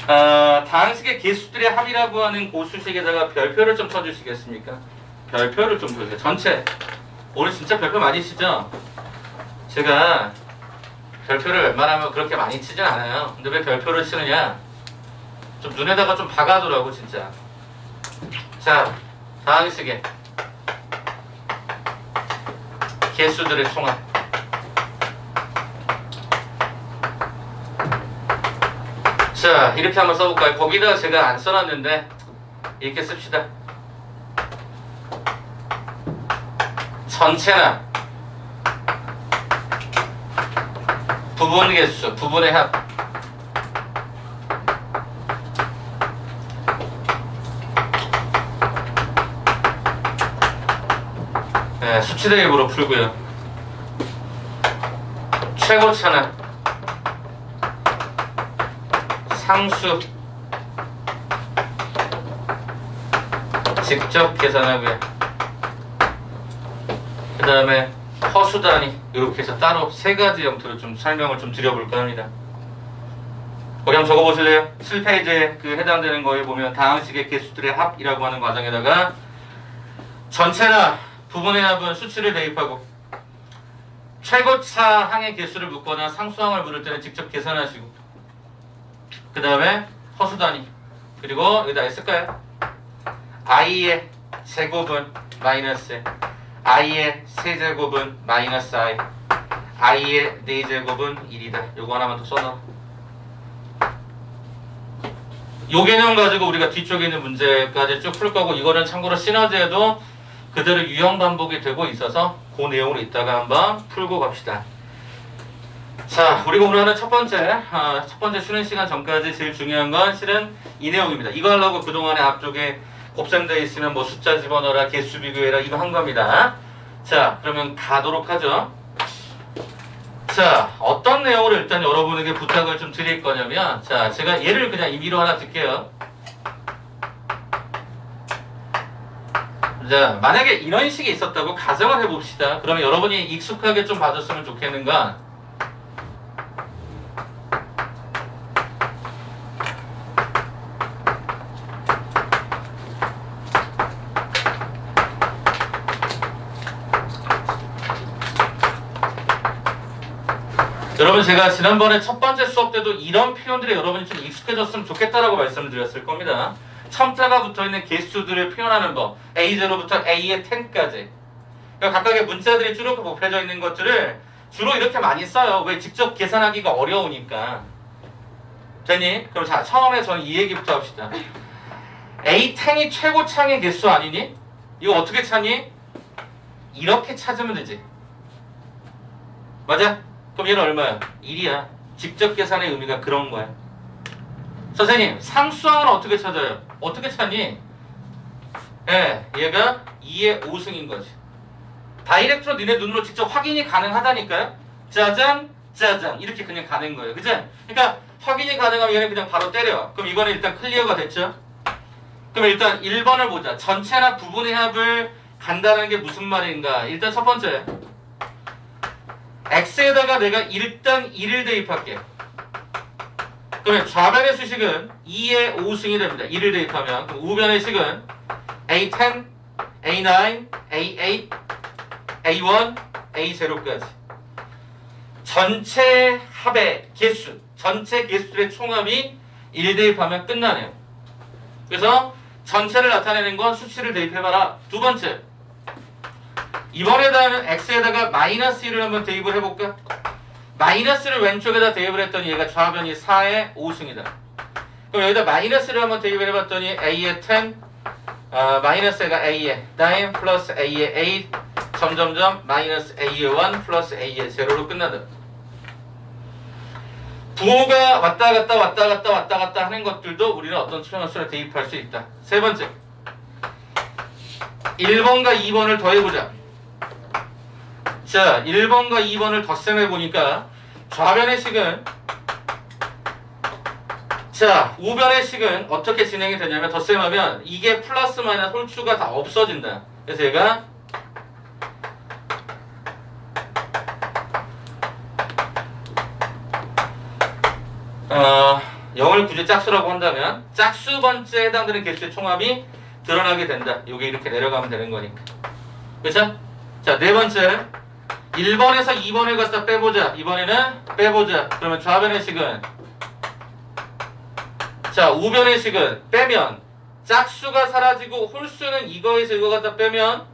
다항식의 개수들의 합이라고 하는 고수식에다가 별표를 좀 쳐주시겠습니까? 별표를 좀 보세요. 전체. 오늘 진짜 별표 많이 치죠? 제가 별표를 웬만하면 그렇게 많이 치진 않아요. 근데 왜 별표를 치느냐? 좀 눈에다가 좀 박아두라고 진짜. 자, 다항식의 개수들의 총합. 자, 이렇게 한번 써볼까요? 거기다 제가 안 써놨는데 이렇게 씁시다. 전체나 부분 개수, 부분의 합. 네, 수치대입으로 풀고요. 최고차나 상수 직접 계산하고요. 그 다음에 허수 단위 이렇게 해서 따로 세 가지 형태로 좀 설명을 좀 드려볼까 합니다. 거기 한번 적어보실래요? 7페이지에 그 해당되는 거에 보면 다항식의 개수들의 합이라고 하는 과정에다가 전체나 부분의 합은 수치를 대입하고 최고차 항의 개수를 묻거나 상수항을 물을 때는 직접 계산하시고 그 다음에 허수 단위 그리고 여기다 쓸까요? i의 제곱은 마이너스 i의 세제곱은 마이너스 i의 4제곱은 1이다. 요거 하나만 더 써놔. 요 개념 가지고 우리가 뒤쪽에 있는 문제까지 쭉 풀 거고 이거는 참고로 시너지에도 그대로 유형 반복이 되고 있어서 그 내용을 이따가 한번 풀고 갑시다. 자, 우리가 오늘 하는 첫 번째 쉬는 시간 전까지 제일 중요한 건 실은 이 내용입니다. 이거 하려고 그동안에 앞쪽에 곱셈되어 있으면 뭐 숫자 집어넣어라, 개수 비교해라 이거 한 겁니다. 자, 그러면 가도록 하죠. 자, 어떤 내용을 일단 여러분에게 부탁을 좀 드릴 거냐면, 자, 제가 예를 그냥 임의로 하나 들게요. 자, 만약에 이런 식이 있었다고 가정을 해봅시다. 그러면 여러분이 익숙하게 좀 봐줬으면 좋겠는 건, 여러분 제가 지난번에 첫 번째 수업 때도 이런 표현들이 여러분이 좀 익숙해졌으면 좋겠다라고 말씀을 드렸을 겁니다. 첨자가 붙어있는 개수들을 표현하는 법, A0부터 A의 10까지. 그러니까 각각의 문자들이 쭉 곱해져 있는 것들을 주로 이렇게 많이 써요. 왜? 직접 계산하기가 어려우니까. 됐니? 그럼 자, 처음에 저는 이 얘기부터 합시다. A10이 최고창의 개수 아니니? 이거 어떻게 찾니? 이렇게 찾으면 되지. 맞아? 그럼 얘는 얼마야? 1이야. 직접 계산의 의미가 그런 거야. 선생님, 상수항은 어떻게 찾아요? 어떻게 찾니? 예, 얘가 2의 5승인 거지. 다이렉트로 니네 눈으로 직접 확인이 가능하다니까요? 짜잔, 짜잔. 이렇게 그냥 가는 거예요. 그죠? 그러니까 확인이 가능하면 얘는 그냥 바로 때려. 그럼 이거는 일단 클리어가 됐죠? 그럼 일단 1번을 보자. 전체나 부분의 합을 간다는 게 무슨 말인가? 일단 첫 번째. x에다가 내가 일단 1을 대입할게. 그러면 좌변의 수식은 2의 5승이 됩니다. 1을 대입하면. 그럼 우변의 식은 A10, A9, A8, A1, A0까지. 전체 합의 개수, 전체 개수들의 총합이 1 대입하면 끝나네요. 그래서 전체를 나타내는 건 수치를 대입해봐라. 두 번째. 이번에다는 x에다가 마이너스 1을 한번 대입을 해볼까? 마이너스를 왼쪽에다 대입을 했더니 얘가 좌변이 4의 5승이다. 그럼 여기다 마이너스를 한번 대입을 해봤더니 a의 10, 마이너스가 a의 9 플러스 a의 8 점점점 마이너스 a의 1 플러스 a의 0로 끝난다. 부호가 왔다 갔다 왔다 갔다 왔다 갔다 하는 것들도 우리는 어떤 수평수를 대입할 수 있다. 세 번째. 1번과 2번을 더해보자. 자, 1번과 2번을 덧셈해보니까 좌변의 식은, 자, 우변의 식은 어떻게 진행이 되냐면 덧셈하면 이게 플러스 마이너스 홀수가 다 없어진다. 그래서 얘가 영을 굳이 짝수라고 한다면 짝수 번째에 해당되는 개수의 총합이 드러나게 된다. 이게 이렇게 내려가면 되는 거니까. 그렇죠? 자, 네 번째. 1번에서 2번을 갖다 빼보자. 이번에는 빼보자. 그러면 좌변의 식은, 자, 우변의 식은 빼면 짝수가 사라지고 홀수는 이거에서 이거 갖다 빼면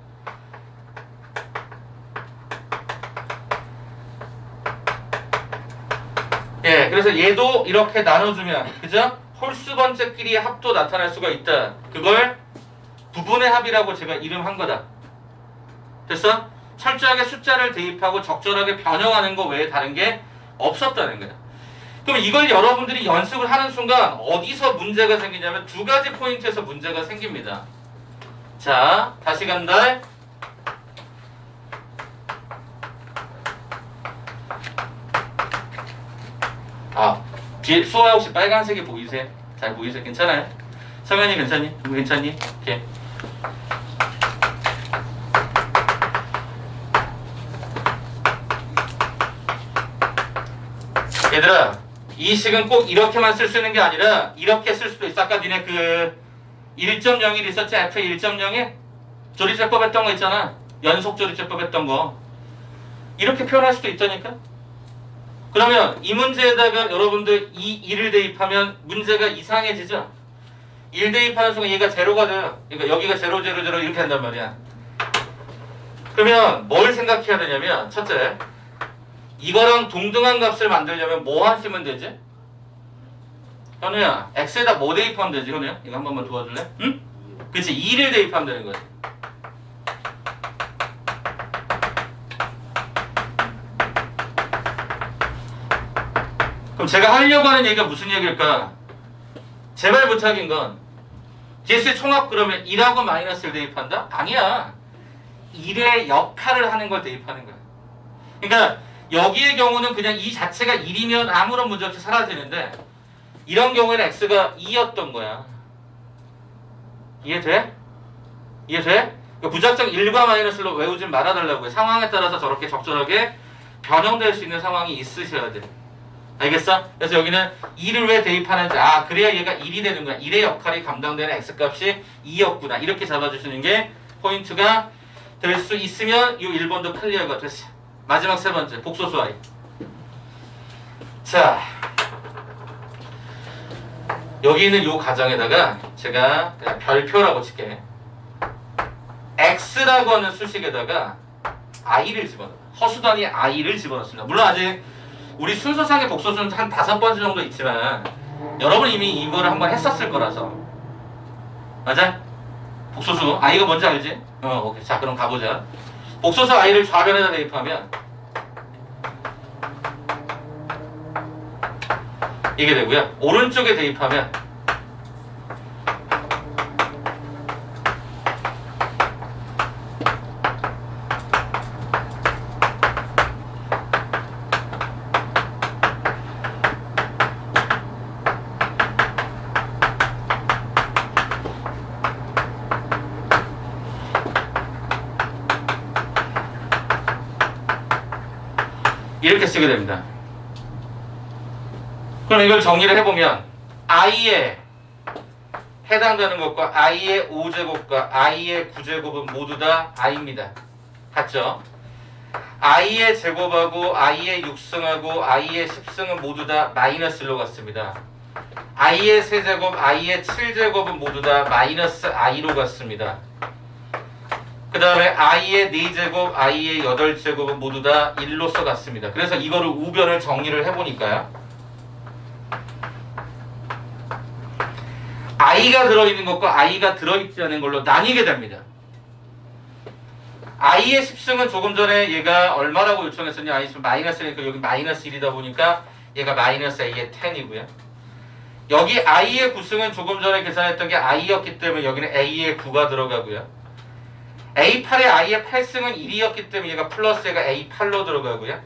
예, 그래서 얘도 이렇게 나눠주면, 그죠? 홀수 번째끼리의 합도 나타날 수가 있다. 그걸 부분의 합이라고 제가 이름한 거다. 됐어? 철저하게 숫자를 대입하고 적절하게 변형하는 거 외에 다른 게 없었다는 거야. 그럼 이걸 여러분들이 연습을 하는 순간 어디서 문제가 생기냐면 두 가지 포인트에서 문제가 생깁니다. 자, 다시 간다. 뒤에 수화 혹시 빨간색이 보이세요? 잘 보이세요? 괜찮아요? 성현이 괜찮니? 괜찮니? 오케이. 얘들아, 이 식은 꼭 이렇게만 쓸 수 있는 게 아니라 이렇게 쓸 수도 있어. 아까 니네 그 1.01 있었지? F 1.01? 조리제법 했던 거 있잖아. 연속 조리제법 했던 거. 이렇게 표현할 수도 있다니까? 그러면 이 문제에다가 여러분들 이 1을 대입하면 문제가 이상해지죠? 1 대입하는 순간 얘가 제로가 돼요. 그러니까 여기가 0, 0, 0 이렇게 한단 말이야. 그러면 뭘 생각해야 되냐면 첫째, 이거랑 동등한 값을 만들려면 뭐 하시면 되지? 현우야, x에다 뭐 대입하면 되지, 현우야? 이거 한 번만 도와줄래? 응? 그치, 2를 대입하면 되는 거지. 그럼 제가 하려고 하는 얘기가 무슨 얘기일까? 제발 부탁인 건 DS의 총합 그러면 1하고 마이너스를 대입한다? 아니야. 1의 역할을 하는 걸 대입하는 거야. 그러니까 여기의 경우는 그냥 이 자체가 1이면 아무런 문제 없이 사라지는데 이런 경우에는 x가 2였던 거야. 이해돼? 이해돼? 그러니까 무작정 1과 마이너스로 외우지 말아달라고요. 상황에 따라서 저렇게 적절하게 변형될 수 있는 상황이 있으셔야 돼. 알겠어? 그래서 여기는 2를 왜 대입하는지, 아 그래야 얘가 1이 되는 거야. 1의 역할이 감당되는 x값이 2였구나. 이렇게 잡아주시는 게 포인트가 될 수 있으면 이 1번도 클리어가 됐어. 마지막 세 번째, 복소수 i. 자, 여기 있는 이 가정에다가 제가 그냥 별표라고 칠게. x라고 하는 수식에다가 i를 집어넣어요. 허수단위 i를 집어넣습니다. 물론 아직 우리 순서상의 복소수는 한 5번째 정도 있지만 여러분 이미 이거를 한번 했었을 거라서. 맞아? 복소수 i가 뭔지 알지? 오케이. 자, 그럼 가보자. 복소수 i를 좌변에다 대입하면 이게 되고요. 오른쪽에 대입하면 이렇게 쓰게 됩니다. 그럼 이걸 정리를 해보면 i에 해당되는 것과 i의 5제곱과 i의 9제곱은 모두 다 i입니다. 같죠? i의 제곱하고 i의 6승하고 i의 10승은 모두 다 마이너스 1로 갔습니다. i의 세제곱, i의 7제곱은 모두 다 마이너스 i로 갔습니다. 그 다음에 i의 4제곱, i의 8제곱은 모두 다 1로서 갔습니다. 그래서 이거를 우변을 정리를 해보니까요. i가 들어있는 것과 i가 들어있지 않은 걸로 나뉘게 됩니다. i의 10승은 조금 전에 얘가 얼마라고 요청했었냐? i 마이너스니까 여기 마이너스 1이다 보니까 얘가 마이너스 a의 10이고요. 여기 i의 9승은 조금 전에 계산했던 게 i였기 때문에 여기는 a의 9가 들어가고요. A8에 i의 8승은 1이었기 때문에 얘가 플러스 얘가 A8로 들어가고요.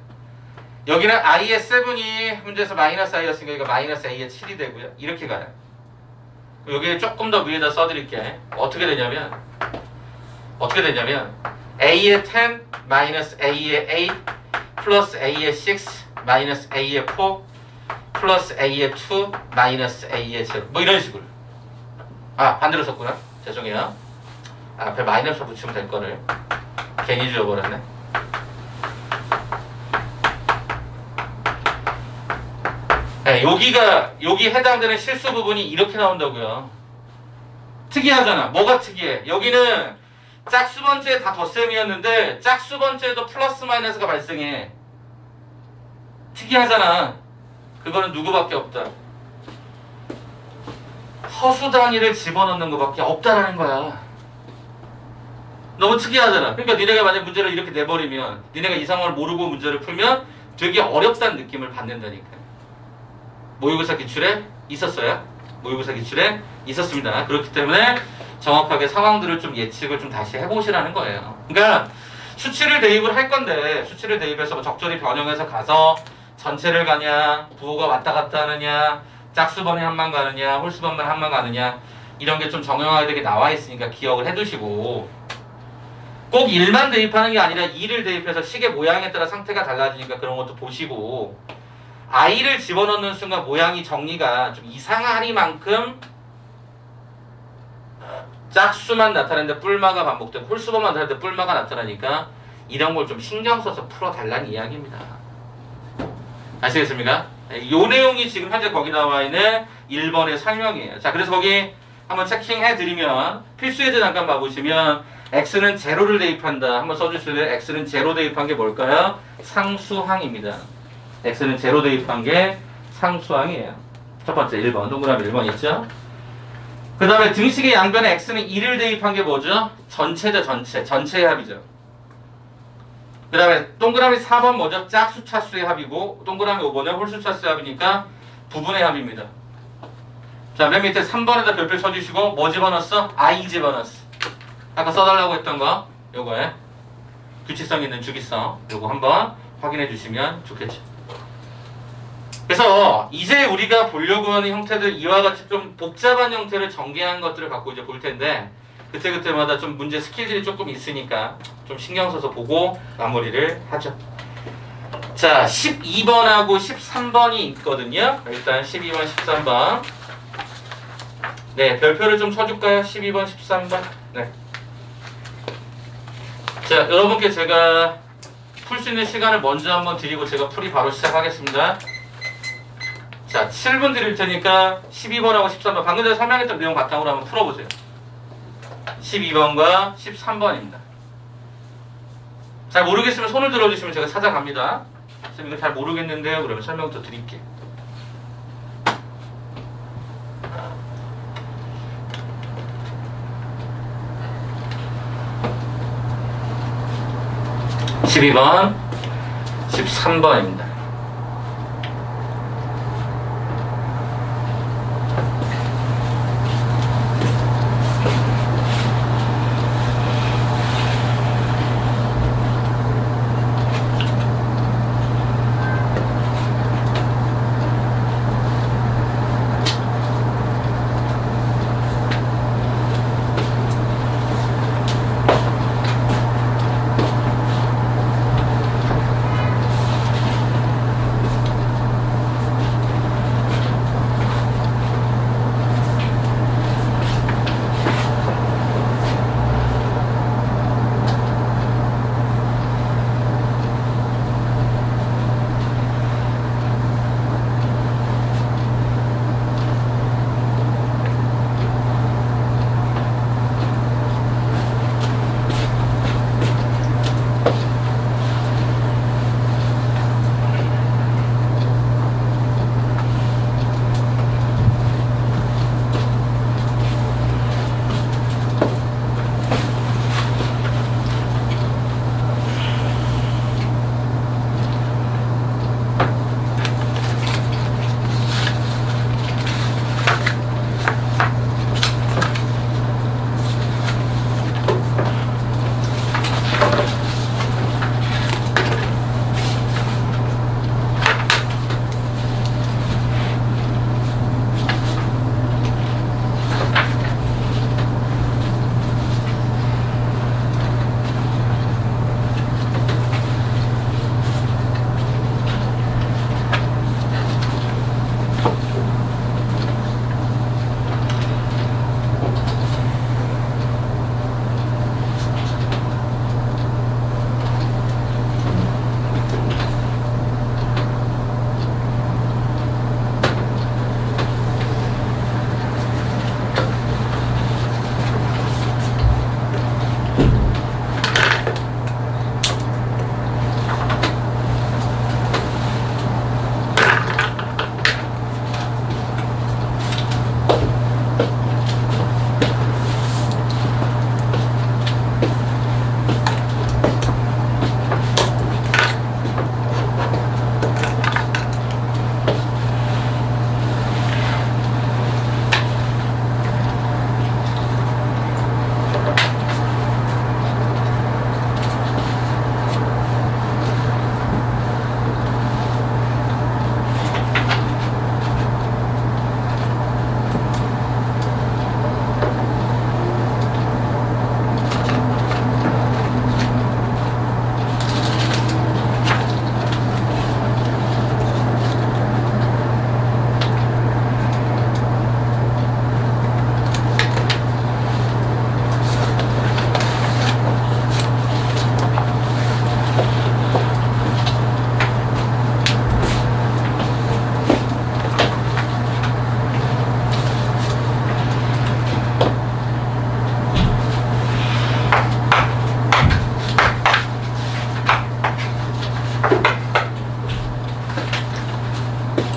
여기는 i의 7이 문제에서 마이너스 i였으니까 얘가 마이너스 a의 7이 되고요. 이렇게 가요. 여기 조금 더 위에다 써드릴게. 어떻게 되냐면 a의 10 마이너스 a의 8 플러스 a의 6 마이너스 a의 4 플러스 a의 2 마이너스 a의 0 뭐 이런 식으로. 아 반대로 썼구나. 죄송해요. 앞에 마이너스 붙이면 될 거를 괜히 지워버렸네. 네, 여기 해당되는 실수 부분이 이렇게 나온다고요. 특이하잖아. 뭐가 특이해? 여기는 짝수 번째에 다 덧셈이었는데 짝수 번째에도 플러스 마이너스가 발생해. 특이하잖아. 그거는 누구밖에 없다. 허수 단위를 집어넣는 것밖에 없다라는 거야. 너무 특이하잖아. 그러니까 니네가 만약 문제를 이렇게 내버리면 니네가 이 상황을 모르고 문제를 풀면 되게 어렵다는 느낌을 받는다니까. 모의고사 기출에 있었어요? 모의고사 기출에 있었습니다. 그렇기 때문에 정확하게 상황들을 좀 예측을 좀 다시 해보시라는 거예요. 그러니까 수치를 대입을 할 건데 수치를 대입해서 뭐 적절히 변형해서 가서 전체를 가냐, 부호가 왔다 갔다 하느냐, 짝수번에 한만 가느냐, 홀수번만 한만 가느냐 이런 게 좀 정형화되게 나와 있으니까 기억을 해두시고 꼭 1만 대입하는 게 아니라 2를 대입해서 식의 모양에 따라 상태가 달라지니까 그런 것도 보시고 i를 집어넣는 순간 모양이 정리가 좀 이상하리만큼 짝수만 나타내는데 뿔마가 반복되고 홀수번만 나타내는데 뿔마가 나타나니까 이런 걸 좀 신경 써서 풀어달라는 이야기입니다. 아시겠습니까? 이 내용이 지금 현재 거기 나와 있는 1번의 설명이에요. 자, 그래서 거기 한번 체킹해드리면 필수 예제 잠깐 봐보시면 x는 제로를 대입한다. 한번 써주실래요? x는 제로 대입한 게 뭘까요? 상수항입니다. x는 제로 대입한 게 상수항이에요. 첫 번째 1번, 동그라미 1번 있죠? 그 다음에 등식의 양변에 x는 2를 대입한 게 뭐죠? 전체죠, 전체의 합이죠. 그 다음에 동그라미 4번 뭐죠? 짝수 차수의 합이고 동그라미 5번은 홀수 차수의 합이니까 부분의 합입니다. 자, 맨 밑에 3번에다 별표 쳐주시고 뭐 집어넣었어? I 집어넣었어. 아까 써달라고 했던 거 요거에 규칙성 있는 주기성 요거 한번 확인해 주시면 좋겠죠. 그래서 이제 우리가 보려고 하는 형태들 이와 같이 좀 복잡한 형태를 전개한 것들을 갖고 이제 볼 텐데 그때그때마다 좀 문제 스킬들이 조금 있으니까 좀 신경 써서 보고 마무리를 하죠. 자, 12번하고 13번이 있거든요. 일단 12번, 13번. 네, 별표를 좀 쳐줄까요? 12번, 13번. 네. 자, 여러분께 제가 풀 수 있는 시간을 먼저 한번 드리고 제가 풀이 바로 시작하겠습니다. 자, 7분 드릴 테니까 12번하고 13번 방금 전에 설명했던 내용 바탕으로 한번 풀어보세요. 12번과 13번입니다. 잘 모르겠으면 손을 들어주시면 제가 찾아갑니다. 선생님 이거 잘 모르겠는데요. 그러면 설명 또 드릴게요. (12번) (13번입니다)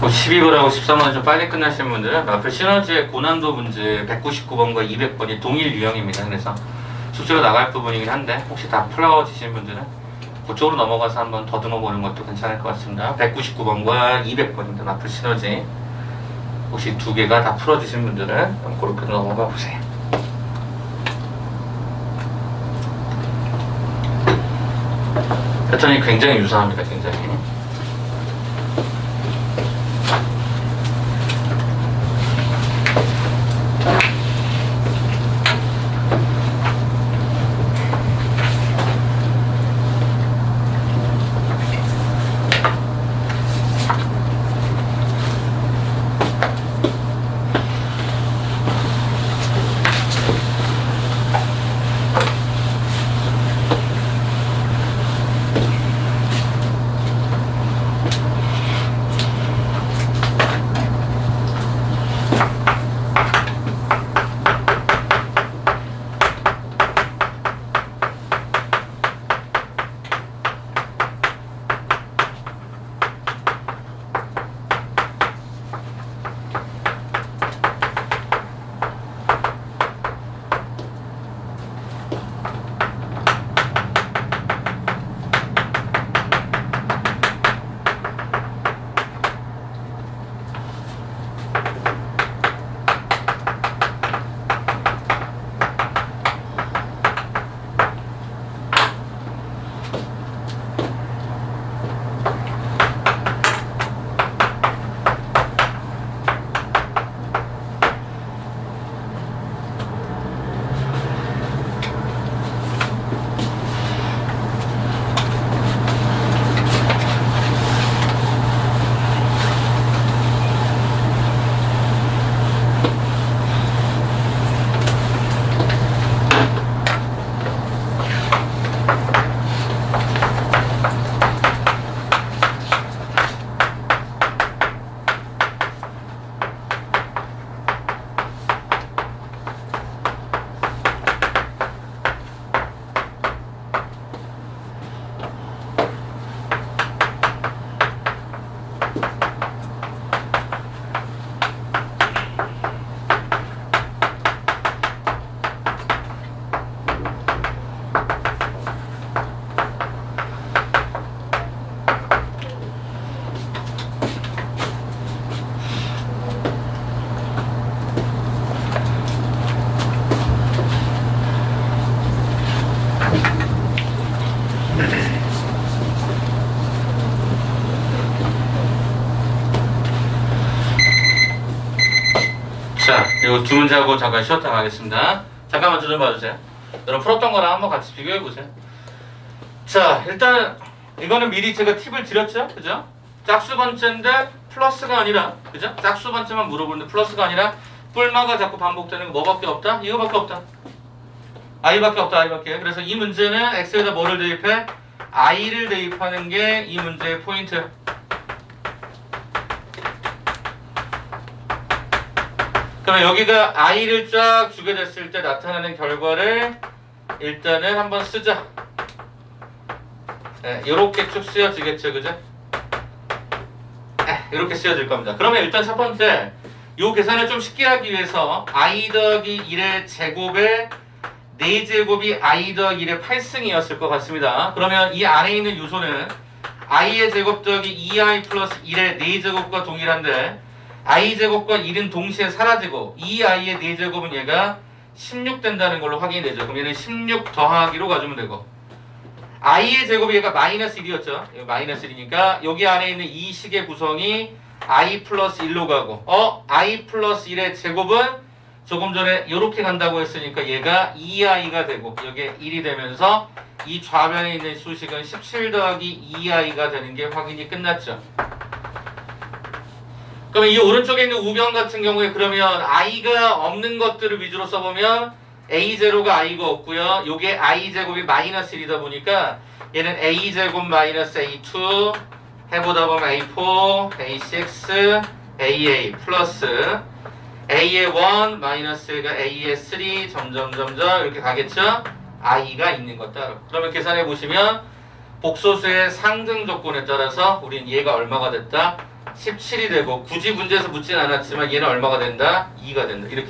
뭐 12번하고 13번 좀 빨리 끝나시는 분들은 앞에 시너지의 고난도 문제 199번과 200번이 동일 유형입니다. 그래서 숙제로 나갈 부분이긴 한데 혹시 다 풀어지시는 분들은 그쪽으로 넘어가서 한번 더듬어 보는 것도 괜찮을 것 같습니다. 199번과 200번입니다. 마플 시너지. 혹시 두 개가 다 풀어지신 분들은 그렇게 넘어가 보세요. 패턴이 굉장히 유사합니다. 굉장히. 자, 그리고 두 문제하고 잠깐 쉬었다 가겠습니다. 잠깐만 좀 봐주세요. 여러분 풀었던 거랑 한번 같이 비교해보세요. 자, 일단 이거는 미리 제가 팁을 드렸죠? 그죠? 짝수 번째인데 플러스가 아니라, 그죠? 짝수 번째만 물어보는데 플러스가 아니라 뿔마가 자꾸 반복되는 거 뭐밖에 없다? 이거밖에 없다. i밖에 없다, i밖에. 그래서 이 문제는 x에다 뭐를 대입해? i를 대입하는 게 이 문제의 포인트. 그러면 여기가 i를 쫙 주게 됐을 때 나타나는 결과를 일단은 한번 쓰자. 네, 이렇게 쭉 쓰여지겠죠, 그죠? 이렇게 쓰여질 겁니다. 그러면 일단 첫 번째, 이 계산을 좀 쉽게 하기 위해서 i 더하기 1의 제곱에 4제곱이 i 더하기 1의 8승이었을 것 같습니다. 그러면 이 안에 있는 요소는 i의 제곱 더하기 2i 플러스 1의 4제곱과 동일한데 i제곱과 1은 동시에 사라지고 이 i의 4제곱은 얘가 16 된다는 걸로 확인이 되죠. 그럼 얘는 16 더하기로 가주면 되고 i의 제곱이 얘가 마이너스 1이었죠. 마이너스 1이니까 여기 안에 있는 이 식의 구성이 i 플러스 1로 가고 i 플러스 1의 제곱은 조금 전에 이렇게 간다고 했으니까 얘가 2i가 되고 여기에 1이 되면서 이 좌변에 있는 수식은 17 더하기 2i가 되는 게 확인이 끝났죠. 그러면 이 오른쪽에 있는 우변 같은 경우에 그러면 i가 없는 것들을 위주로 써보면 a0가 i가 없고요. 요게 i제곱이 마이너스 1이다 보니까 얘는 a제곱 마이너스 a2 해보다 보면 a4, a6, aa 플러스 a의 1 마이너스가 a의 3 점점점점 이렇게 가겠죠? i가 있는 것 따로. 그러면 계산해 보시면 복소수의 상등 조건에 따라서 우린 얘가 얼마가 됐다? 17이 되고 굳이 문제에서 묻진 않았지만 얘는 얼마가 된다? 2가 된다. 이렇게.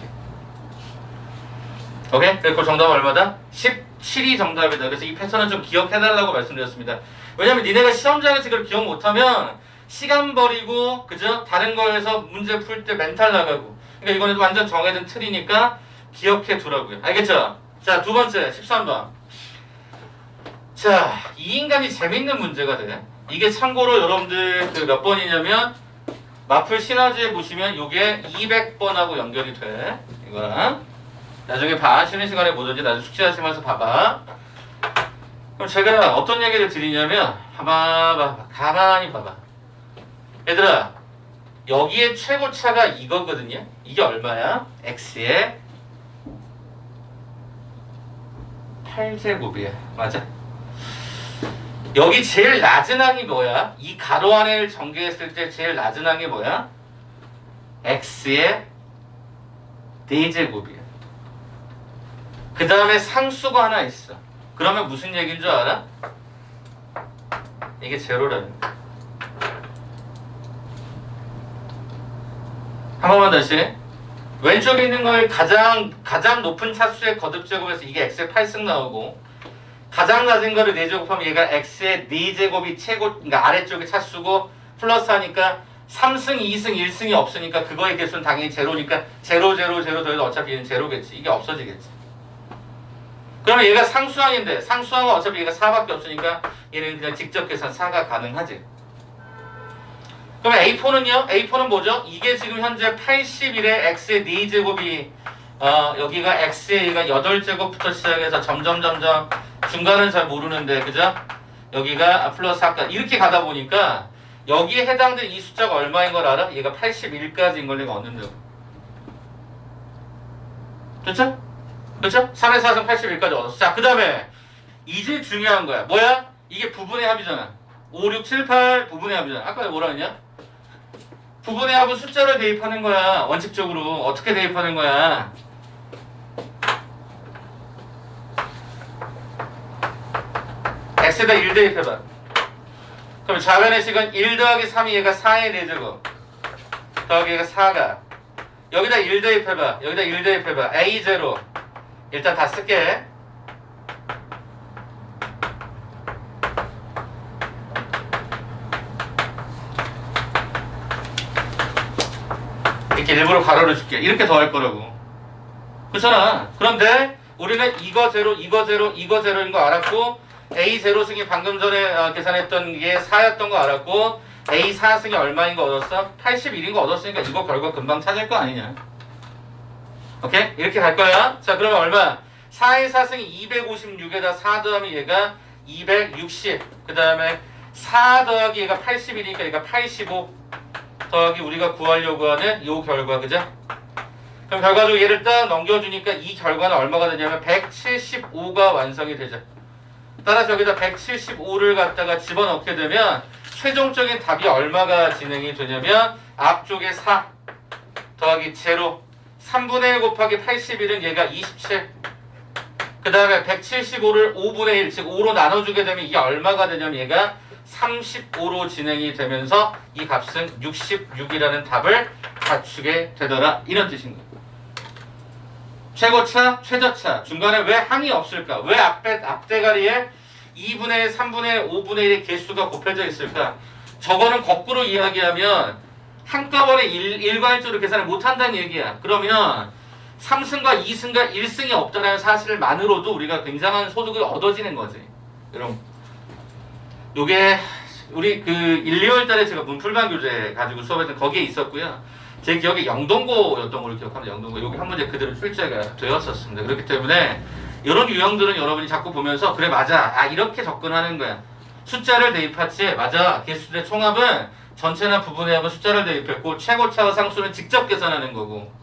오케이? 그리고 정답은 얼마다? 17이 정답이다. 그래서 이 패턴은 좀 기억해달라고 말씀드렸습니다. 왜냐면 니네가 시험장에서 이걸 기억 못하면 시간 버리고 그죠? 다른 거에서 문제 풀 때 멘탈 나가고. 그러니까 이거는 완전 정해진 틀이니까 기억해 두라고요. 알겠죠? 자, 두 번째 13번. 자, 이 인간이 재밌는 문제가 돼. 이게 참고로 여러분들 그 몇 번이냐면 마플 시너지에 보시면 이게 200번하고 연결이 돼. 이거랑 나중에 봐. 쉬는 시간에 뭐든지 나중에 숙제하시면서 봐봐. 그럼 제가 어떤 얘기를 드리냐면 봐봐. 가만히 봐봐. 얘들아, 여기에 최고차가 이거거든요. 이게 얼마야? x의 8제곱이야. 맞아. 여기 제일 낮은 항이 뭐야? 이 가로 안을 전개했을 때 제일 낮은 항이 뭐야? x의 4제곱이야. 그 다음에 상수가 하나 있어. 그러면 무슨 얘기인 줄 알아? 이게 제로라는 거야. 한 번만 다시. 왼쪽에 있는 걸 가장 높은 차수의 거듭제곱에서 이게 x의 8승 나오고, 가장 낮은 거를 4제곱하면 얘가 x의 4제곱이 최고, 그러니까 아래쪽에 차수고 플러스 하니까 3승, 2승, 1승이 없으니까 그거의 개수는 당연히 제로니까 제로 더해도 어차피 얘는 제로겠지. 이게 없어지겠지. 그러면 얘가 상수항인데 상수항은 어차피 얘가 4밖에 없으니까 얘는 그냥 직접 계산 4가 가능하지. 그러면 A4는요? A4는 뭐죠? 이게 지금 현재 81에 x의 4제곱이 여기가 x의 얘가 8제곱부터 시작해서 점점 중간은 잘 모르는데 그죠? 여기가 플러스 4까지 이렇게 가다 보니까 여기에 해당되는 이 숫자가 얼마인 걸 알아? 얘가 81까지인 걸 내가 얻는다고. 됐죠? 그렇죠? 3에서 4승 81까지 얻었어. 자, 그 다음에 이제 중요한 거야. 뭐야? 이게 부분의 합이잖아. 5, 6, 7, 8 부분의 합이잖아. 아까 뭐라 했냐? 부분의 합은 숫자를 대입하는 거야. 원칙적으로. 어떻게 대입하는 거야? x에다 1 대입해봐. 그럼 좌변의 식은 1 더하기 3이 얘가 4의 4제곱 더하기 얘가 4가 여기다 1 대입해봐. 여기다 1 대입해봐. a0 일단 다 쓸게. 이렇게 일부러 가로를 줄게. 이렇게 더할 거라고. 그렇잖아. 그런데 우리는 이거 제로인 거 알았고 A0승이 방금 전에 계산했던 게 4였던 거 알았고 A4승이 얼마인 거 얻었어? 81인 거 얻었으니까 이거 결과 금방 찾을 거 아니냐. 오케이? 이렇게 갈 거야. 자, 그러면 얼마? 4의 4승이 256에다 4 더하면 얘가 260. 그 다음에 4 더하기 얘가 81이니까 얘가 85 더하기 우리가 구하려고 하는 요 결과, 그죠? 그럼 결과적으로 얘를 딱 넘겨주니까 이 결과는 얼마가 되냐면 175가 완성이 되죠. 따라서 여기다 175를 갖다가 집어넣게 되면 최종적인 답이 얼마가 진행이 되냐면 앞쪽에 4 더하기 제로 3분의 1 곱하기 81은 얘가 27. 그 다음에 175를 5분의 1, 즉 5로 나눠주게 되면 이게 얼마가 되냐면 얘가 35로 진행이 되면서 이 값은 66이라는 답을 갖추게 되더라. 이런 뜻인 거예요. 최고차, 최저차, 중간에 왜 항이 없을까? 왜 앞대가리에 2분의 1, 3분의 1, 5분의 1의 개수가 곱해져 있을까? 저거는 거꾸로 이야기하면 한꺼번에 일괄적으로 계산을 못한다는 얘기야. 그러면 3승과 2승과 1승이 없다는 사실만으로도 우리가 굉장한 소득이 얻어지는 거지. 여러분, 요게 우리 그 1, 2월 달에 제가 문풀만 교재 가지고 수업했던 거기에 있었고요. 제 기억에 영동고였던 걸로 기억합니다. 영동고. 여기 한 문제 그대로 출제가 되었었습니다. 그렇기 때문에 이런 유형들은 여러분이 자꾸 보면서 그래 맞아. 아 이렇게 접근하는 거야. 숫자를 대입하지. 맞아. 개수들의 총합은 전체나 부분의 합은 숫자를 대입했고 최고차와 상수는 직접 계산하는 거고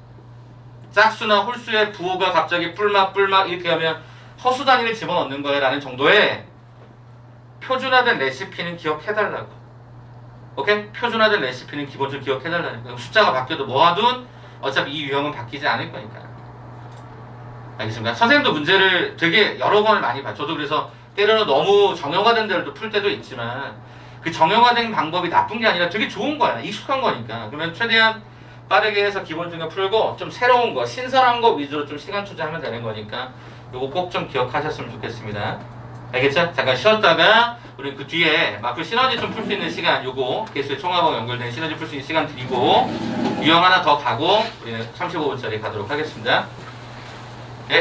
짝수나 홀수의 부호가 갑자기 뿔막 이렇게 하면 허수 단위를 집어넣는 거야 라는 정도의 표준화된 레시피는 기억해달라고. 오케이? 표준화된 레시피는 기본적으로 기억해달라는 거예요. 숫자가 바뀌어도 뭐하든 어차피 이 유형은 바뀌지 않을 거니까. 알겠습니까? 선생님도 문제를 되게 여러 번을 많이 봐요. 저도 그래서 때로는 너무 정형화된 데를 풀 때도 있지만 그 정형화된 방법이 나쁜 게 아니라 되게 좋은 거야. 익숙한 거니까. 그러면 최대한 빠르게 해서 기본적으로 풀고 좀 새로운 거, 신선한 거 위주로 좀 시간 투자하면 되는 거니까 요거 꼭 좀 기억하셨으면 좋겠습니다. 알겠죠? 잠깐 쉬었다가 우리 그 뒤에 마크 시너지 좀 풀 수 있는 시간 요거 개수의 총합하고 연결된 시너지 풀 수 있는 시간 드리고 유형 하나 더 가고 우리는 35분짜리 가도록 하겠습니다.